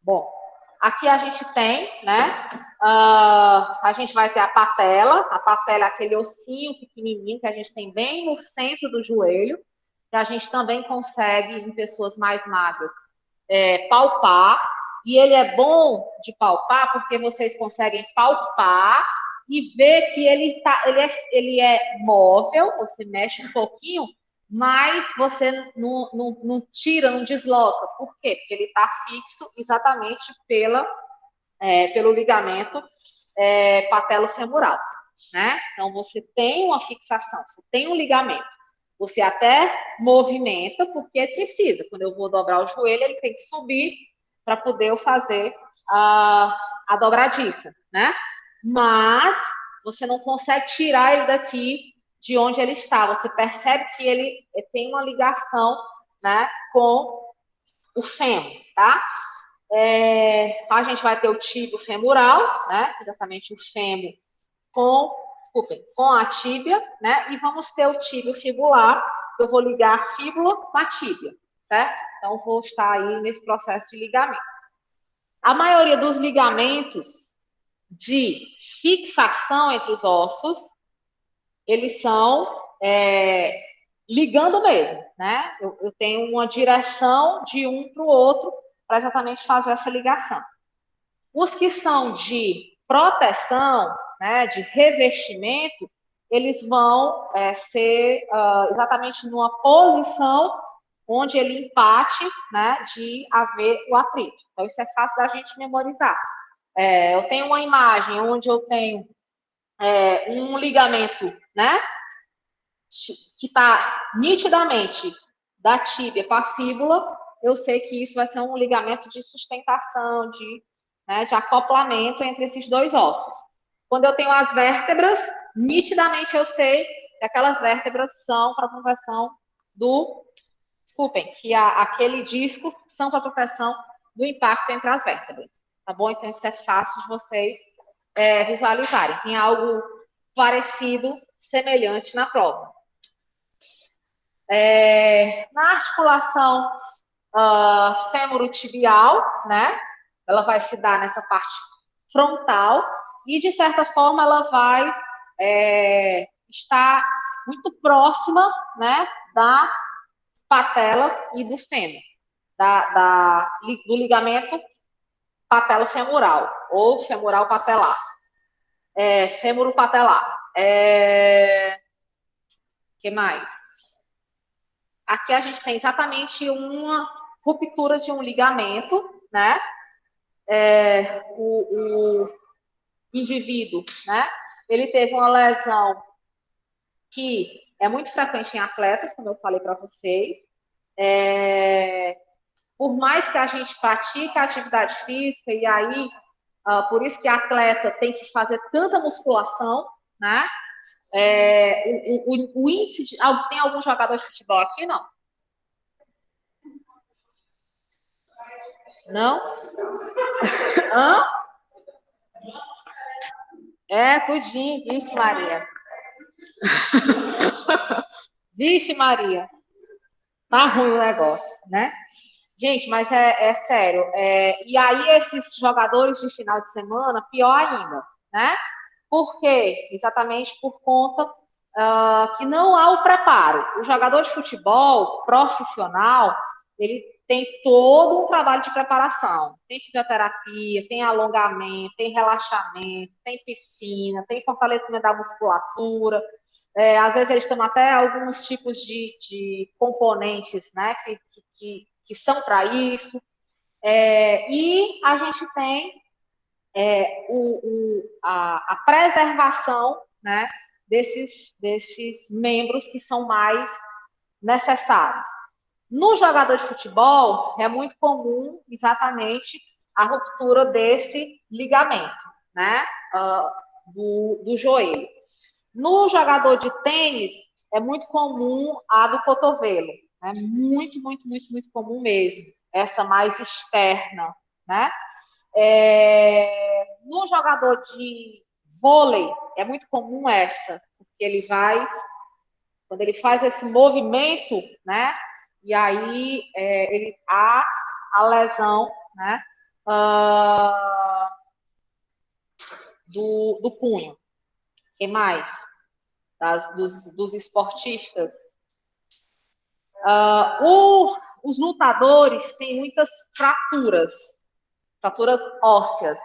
Bom, aqui a gente tem, né, a gente vai ter a patela é aquele ossinho pequenininho que a gente tem bem no centro do joelho, que a gente também consegue, em pessoas mais magras, palpar, e ele é bom de palpar porque vocês conseguem palpar e ver que ele é móvel, você mexe um pouquinho, mas você não tira, não desloca. Por quê? Porque ele está fixo exatamente pelo ligamento patelofemoral, né? Então, você tem uma fixação, você tem um ligamento. Você até movimenta, porque precisa. Quando eu vou dobrar o joelho, ele tem que subir para poder eu fazer a dobradiça, né? Mas você não consegue tirar ele daqui de onde ele está. Você percebe que ele tem uma ligação, né, com o fêmur, tá? A gente vai ter o tíbio femoral, né? Exatamente o fêmur com a tíbia, né? E vamos ter o tíbio fibular, eu vou ligar a fíbula com a tíbia, certo? Então, vou estar aí nesse processo de ligamento. A maioria dos ligamentos, de fixação entre os ossos, eles são ligando mesmo, né? Eu tenho uma direção de um para o outro para exatamente fazer essa ligação. Os que são de proteção, né, de revestimento, eles vão ser exatamente numa posição onde ele empate, né, de haver o atrito. Então, isso é fácil da gente memorizar. Eu tenho uma imagem onde eu tenho um ligamento, né, que está nitidamente da tíbia para a fíbula, eu sei que isso vai ser um ligamento de sustentação, de acoplamento entre esses dois ossos. Quando eu tenho as vértebras, nitidamente eu sei que aquelas vértebras são para proteção do... Desculpem, que aquele disco são para proteção do impacto entre as vértebras. Tá bom? Então, isso é fácil de vocês visualizarem. Tem algo parecido, semelhante na prova. Na articulação fêmuro-tibial, né? Ela vai se dar nessa parte frontal e, de certa forma, ela vai estar muito próxima, né, da patela e do fêmur, do ligamento patelo-femoral ou femoral-patelar, fêmuro-patelar. Que mais? Aqui a gente tem exatamente uma ruptura de um ligamento, né? O indivíduo, né? Ele teve uma lesão que é muito frequente em atletas, como eu falei para vocês. Por mais que a gente pratique a atividade física, e aí, por isso que a atleta tem que fazer tanta musculação, né? O índice de... Tem algum jogador de futebol aqui? Não? Não? Hã? Tudinho. Vixe, Maria. Vixe, Maria. Tá ruim o negócio, né? Gente, mas é sério. E aí, esses jogadores de final de semana, pior ainda, né? Por quê? Exatamente por conta que não há o preparo. O jogador de futebol profissional, ele tem todo um trabalho de preparação. Tem fisioterapia, tem alongamento, tem relaxamento, tem piscina, tem fortalecimento da musculatura. Às vezes eles tomam até alguns tipos de componentes, né, que são para isso. E a gente tem a preservação, né, desses membros que são mais necessários. No jogador de futebol, é muito comum exatamente a ruptura desse ligamento, né, do joelho. No jogador de tênis, é muito comum a do cotovelo. É muito, muito, muito, muito comum mesmo. Essa mais externa, né? No jogador de vôlei, é muito comum essa, porque ele vai, quando ele faz esse movimento, né? E aí há a lesão, né? Do punho. O que mais? Dos esportistas. Os lutadores têm muitas fraturas ósseas,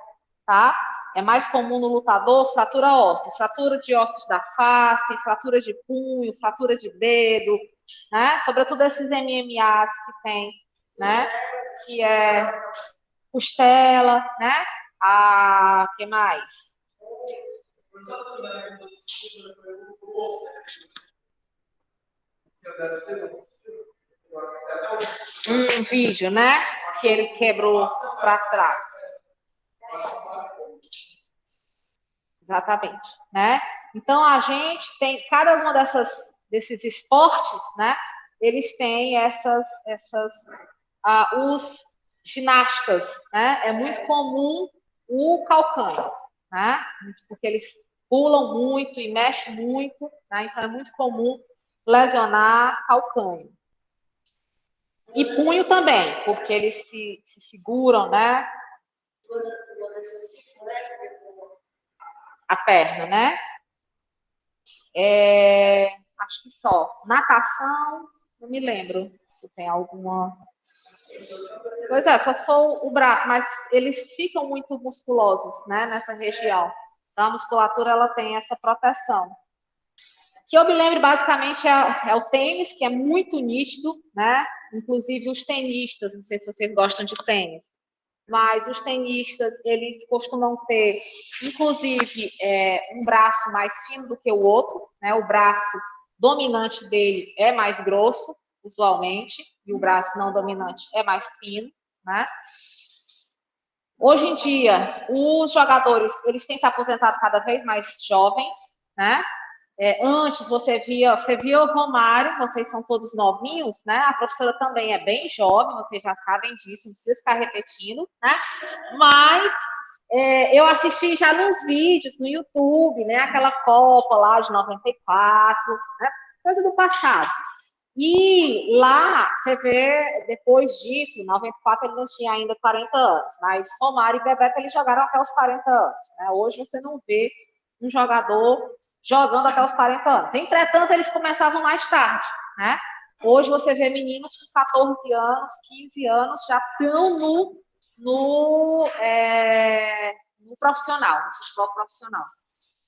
tá? É mais comum no lutador fratura óssea, fratura de ossos da face, fratura de punho, fratura de dedo, né? Sobretudo esses MMAs que tem, né? Que é costela, né? Que mais? Um vídeo, né? Que ele quebrou para trás. Exatamente, né? Então a gente tem cada uma desses esportes, né? Eles têm os ginastas, né? É muito comum o calcânio, né? Porque eles pulam muito e mexem muito, né? Então é muito comum lesionar calcânio. E punho também, porque eles se seguram, né? a perna, né? Acho que só. Natação, não me lembro se tem alguma. Pois é, só sou o braço, mas eles ficam muito musculosos, né, nessa região. Então, a musculatura, ela tem essa proteção. Que eu me lembro, basicamente, é o tênis, que é muito nítido, né? Inclusive, os tenistas, não sei se vocês gostam de tênis, mas os tenistas, eles costumam ter, inclusive, um braço mais fino do que o outro, né? O braço dominante dele é mais grosso, usualmente, e o braço não dominante é mais fino, né? Hoje em dia, os jogadores, eles têm se aposentado cada vez mais jovens, né? Antes você via o Romário, vocês são todos novinhos, né? A professora também é bem jovem, vocês já sabem disso, não precisa ficar repetindo, né? Mas eu assisti já nos vídeos no YouTube, né? Aquela Copa lá de 94, né? Coisa do passado. E lá, você vê, depois disso, em 94 ele não tinha ainda 40 anos, mas Romário e Bebeto, eles jogaram até os 40 anos, né? Hoje você não vê um jogador jogando até os 40 anos. Entretanto, eles começavam mais tarde, né? Hoje você vê meninos com 14 anos, 15 anos, já estão no profissional, no futebol profissional.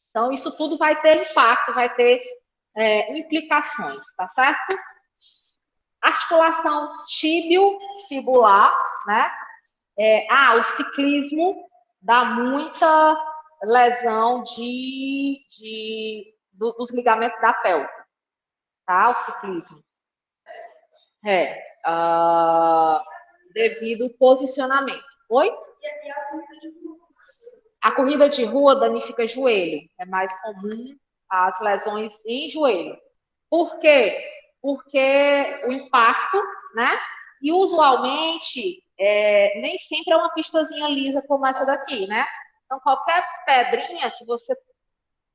Então, isso tudo vai ter impacto, vai ter implicações, tá certo? Articulação tíbio-fibular, né? O ciclismo dá muita lesão dos ligamentos da pelve, tá? O ciclismo. Devido ao posicionamento. Oi? A corrida de rua danifica joelho. É mais comum as lesões em joelho. Por quê? Porque o impacto, né? E usualmente, nem sempre é uma pistazinha lisa como essa daqui, né? Então, qualquer pedrinha que você,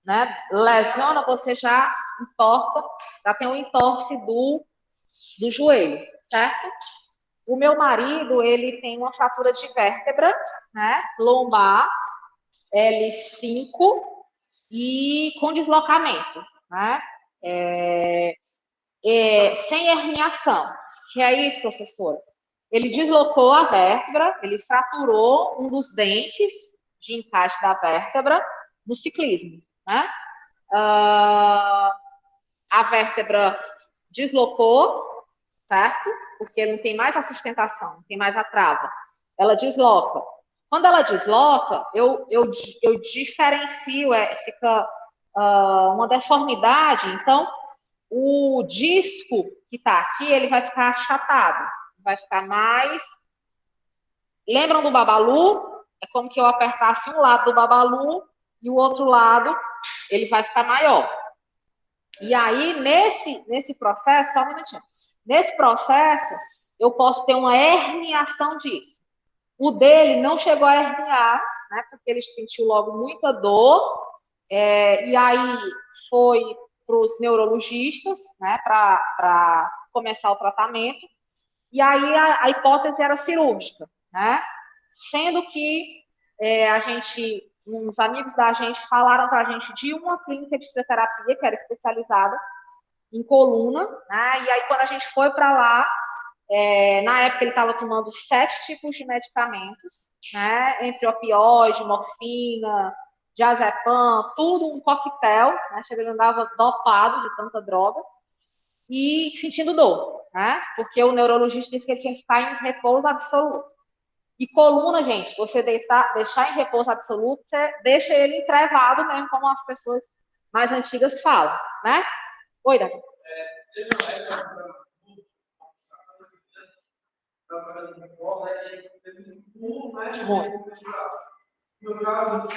né, lesiona, você já entorta, já tem um entorse do joelho, certo? O meu marido, ele tem uma fratura de vértebra, né, lombar, L5, e com deslocamento, né? Sem herniação. O que é isso, professora? Ele deslocou a vértebra, ele fraturou um dos dentes de encaixe da vértebra no ciclismo, né? A vértebra deslocou, certo? Porque não tem mais a sustentação, não tem mais a trava. Ela desloca. Quando ela desloca, eu diferencio, fica uma deformidade. Então, o disco que está aqui, ele vai ficar achatado, vai ficar mais... Lembram do Babalu? É como que eu apertasse um lado do Babalu e o outro lado, ele vai ficar maior. E aí, nesse processo, só um minutinho, nesse processo, eu posso ter uma herniação disso. O dele não chegou a herniar, né, porque ele sentiu logo muita dor, e aí foi para os neurologistas, né, para começar o tratamento, e aí a hipótese era cirúrgica, né, sendo que uns amigos da gente falaram para a gente de uma clínica de fisioterapia que era especializada em coluna, né, e aí quando a gente foi para lá, na época ele estava tomando 7 tipos de medicamentos, né, entre opioide, morfina, diazepam, tudo um coquetel, né, ele andava dopado de tanta droga e sentindo dor, né, porque o neurologista disse que ele tinha que ficar em repouso absoluto. E coluna, gente, você deixar em repouso absoluto, você deixa ele entrevado mesmo, como as pessoas mais antigas falam, né? Oi, Davi. No caso,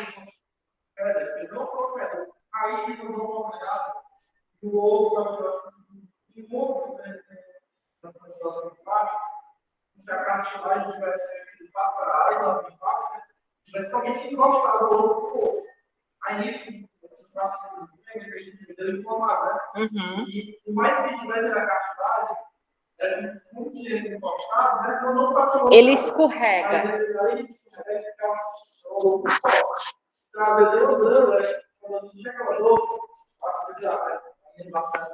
ele não foi aí ele não uma olhada do osso de novo, na situação de baixo, se a cartilagem tivesse para trás, ela tivesse somente encostado o osso do osso. Aí isso, essa parte dele inflamar, né? E o mais se tivesse na cartilagem, muito dinheiro encostado, né? Não ele escorrega. Mas ele escorrega e fica trazer demandando, quando assim já acabou, a renovação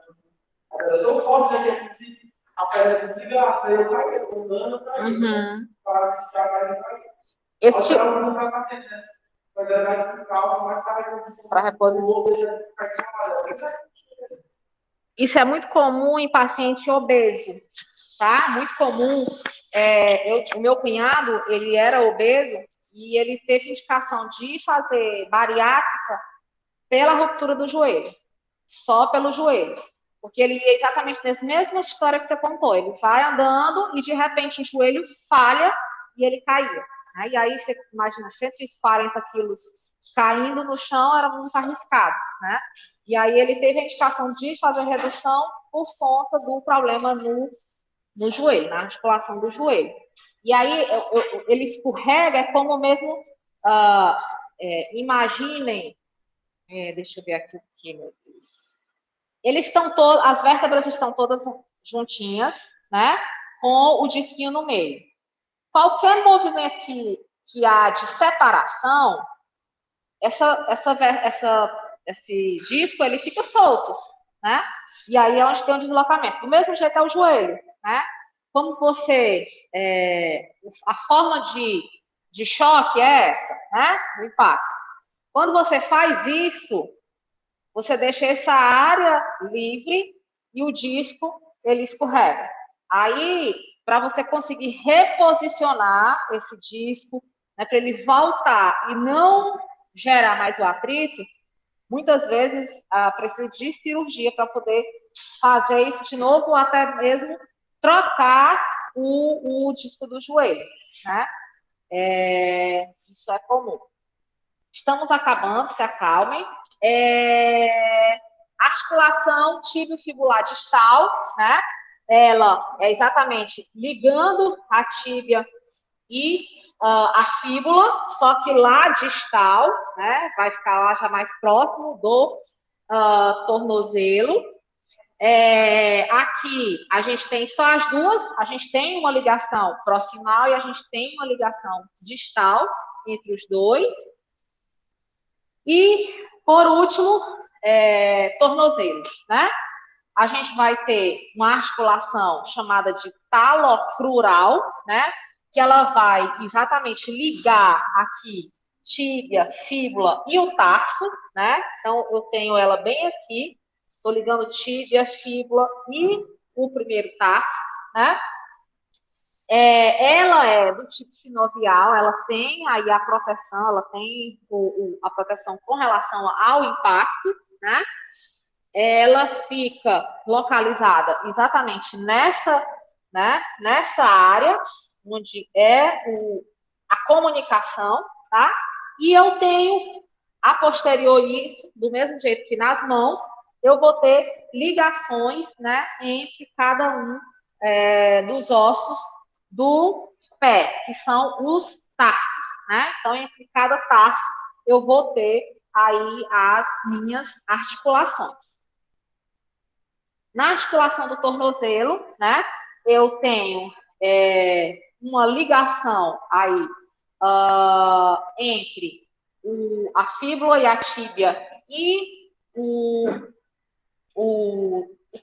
era tão forte naquele princípio, a pedra desligar, aí eu caí, andando, para se trabalhar e cair. Esse tipo. Mas é mais calça, mais para reposição. Isso é muito comum em paciente obeso, tá? Muito comum. O meu cunhado, ele era obeso e ele teve indicação de fazer bariátrica pela ruptura do joelho, só pelo joelho. Porque ele ia exatamente nessa mesma história que você contou. Ele vai andando e, de repente, o joelho falha e ele caía. Né? E aí, você imagina, 140 quilos caindo no chão era muito arriscado, né? E aí ele teve a indicação de fazer redução por conta do problema no joelho, na articulação do joelho. E aí ele escorrega, é como mesmo, imaginem, deixa eu ver aqui o que, meu Deus. As vértebras estão todas juntinhas, né? Com o disquinho no meio. Qualquer movimento que há de separação, esse disco ele fica solto, né? E aí é onde tem o deslocamento. Do mesmo jeito é o joelho, né? Como a forma de choque é essa, né? O impacto. Quando você faz isso, você deixa essa área livre e o disco ele escorrega. Aí, para você conseguir reposicionar esse disco, né, para ele voltar e não gerar mais o atrito, muitas vezes precisa de cirurgia para poder fazer isso de novo, ou até mesmo trocar o disco do joelho, né? Isso é comum. Estamos acabando, se acalmem. Articulação tíbio-fibular distal, né? Ela é exatamente ligando a tíbia e a fíbula, só que lá distal, né? Vai ficar lá já mais próximo do tornozelo. Aqui a gente tem só as duas, a gente tem uma ligação proximal e a gente tem uma ligação distal entre os dois. E, por último, tornozelos, né? A gente vai ter uma articulação chamada de talocrural, né? Que ela vai exatamente ligar aqui tíbia, fíbula e o tarso, né? Então, eu tenho ela bem aqui. Estou ligando tíbia, fíbula e o primeiro tarso, né? Ela é do tipo sinovial, ela tem aí a proteção, ela tem a proteção com relação ao impacto, né? Ela fica localizada exatamente nessa área, onde é a comunicação, tá? E eu tenho, a posterior isso, do mesmo jeito que nas mãos, eu vou ter ligações, né, entre cada um dos ossos do pé, que são os tarsos, né? Então, entre cada tarso, eu vou ter aí as minhas articulações. Na articulação do tornozelo, né? Eu tenho uma ligação aí entre a fíbula e a tíbia e o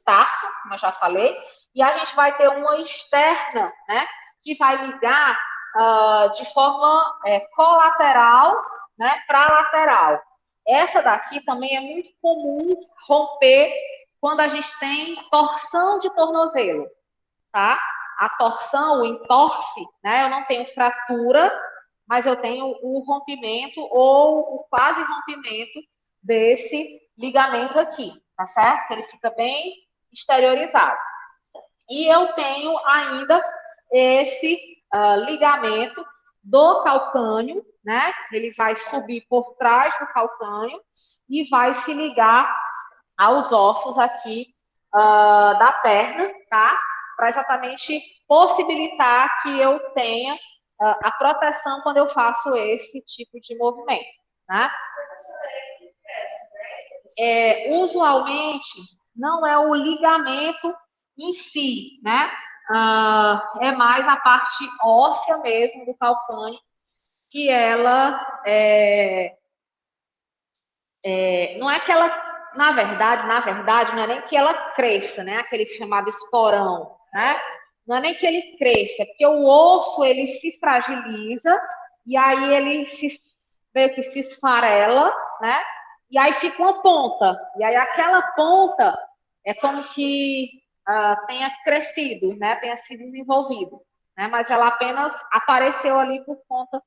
tarso, como eu já falei, e a gente vai ter uma externa, né, que vai ligar de forma colateral, né, para lateral. Essa daqui também é muito comum romper quando a gente tem torção de tornozelo, tá? A torção, o entorse, né, eu não tenho fratura, mas eu tenho o rompimento ou o quase rompimento desse ligamento aqui, tá certo? Ele fica bem exteriorizado. E eu tenho ainda esse ligamento do calcâneo, né? Ele vai subir por trás do calcâneo e vai se ligar aos ossos aqui da perna, tá? Para exatamente possibilitar que eu tenha a proteção quando eu faço esse tipo de movimento, né? Usualmente, não é o ligamento em si, né? É mais a parte óssea mesmo do calcâneo, que ela não é que ela, na verdade, não é nem que ela cresça, né? Aquele chamado esporão, né? Não é nem que ele cresça, é porque o osso, ele se fragiliza, e aí ele meio que se esfarela, né? E aí fica uma ponta. E aí aquela ponta é como que tenha crescido, né? Tenha se desenvolvido, né? Mas ela apenas apareceu ali por conta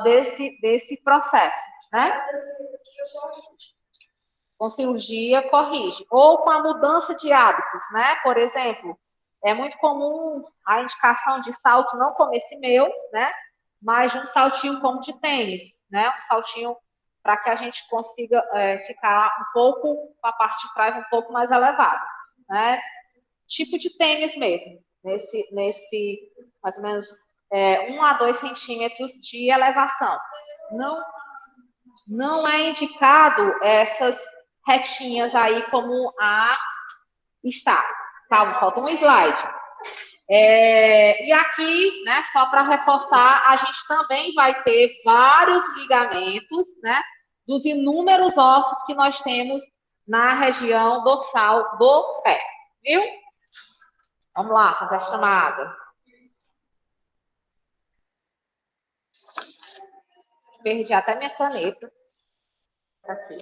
desse processo, né? Com cirurgia, corrige. Ou com a mudança de hábitos, né? Por exemplo, é muito comum a indicação de salto, não como esse meu, né? Mas de um saltinho como de tênis, né? Um saltinho para que a gente consiga ficar um pouco, com a parte de trás um pouco mais elevada, né? Tipo de tênis mesmo, nesse mais ou menos 1 a 2 centímetros de elevação. Não é indicado essas retinhas aí como está. Calma, falta um slide. E aqui, né, só para reforçar, a gente também vai ter vários ligamentos, né, dos inúmeros ossos que nós temos na região dorsal do pé, viu? Vamos lá, fazer a chamada. Perdi até minha caneta. Aqui.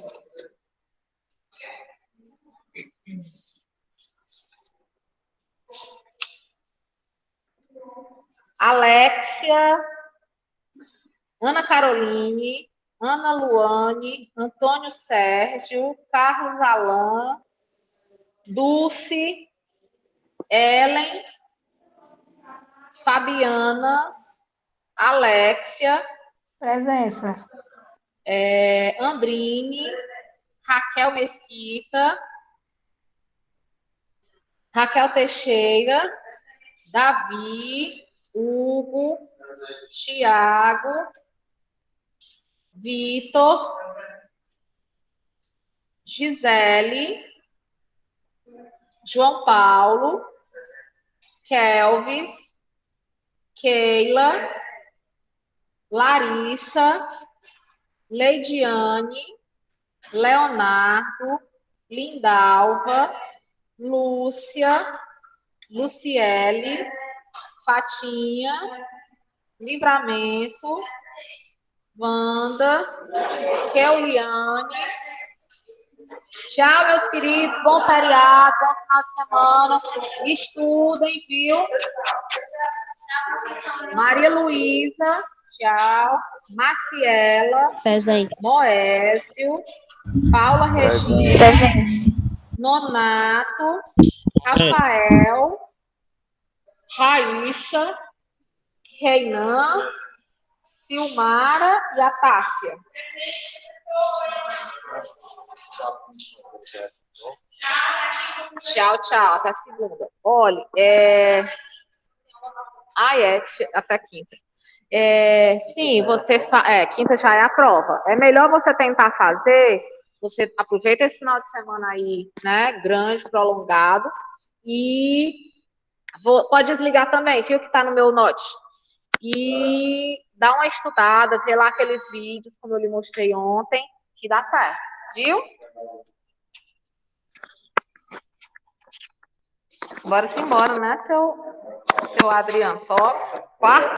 Alexia, Ana Caroline, Ana Luane, Antônio Sérgio, Carlos Alain, Dulce, Ellen, Fabiana, Alexia, Presença. Andrine, Raquel Mesquita, Raquel Teixeira, Davi, Hugo, Tiago, Vitor, Gisele, João Paulo, Kelvis, Keila, Larissa, Leidiane, Leonardo, Lindalva, Lúcia, Luciele, Fatinha, Livramento, Wanda, Keuliane. Tchau, meus queridos. Bom feriado, bom final de semana. Estudem, viu? Maria Luísa, tchau. Maciela, Presente. Moésio, Paula Regina, Presente. Nonato, Rafael, Raíssa, Reinan, Silmara e a Tássia. Tchau, tchau. Até segunda. Olha, até quinta. Sim, quinta já é a prova. É melhor você tentar fazer, você aproveita esse final de semana aí, né, grande, prolongado, e pode desligar também, viu, que tá no meu note. E dá uma estudada, vê lá aqueles vídeos, como eu lhe mostrei ontem, que dá certo, viu? Bora-se embora, né, seu Adriano? Só quarto.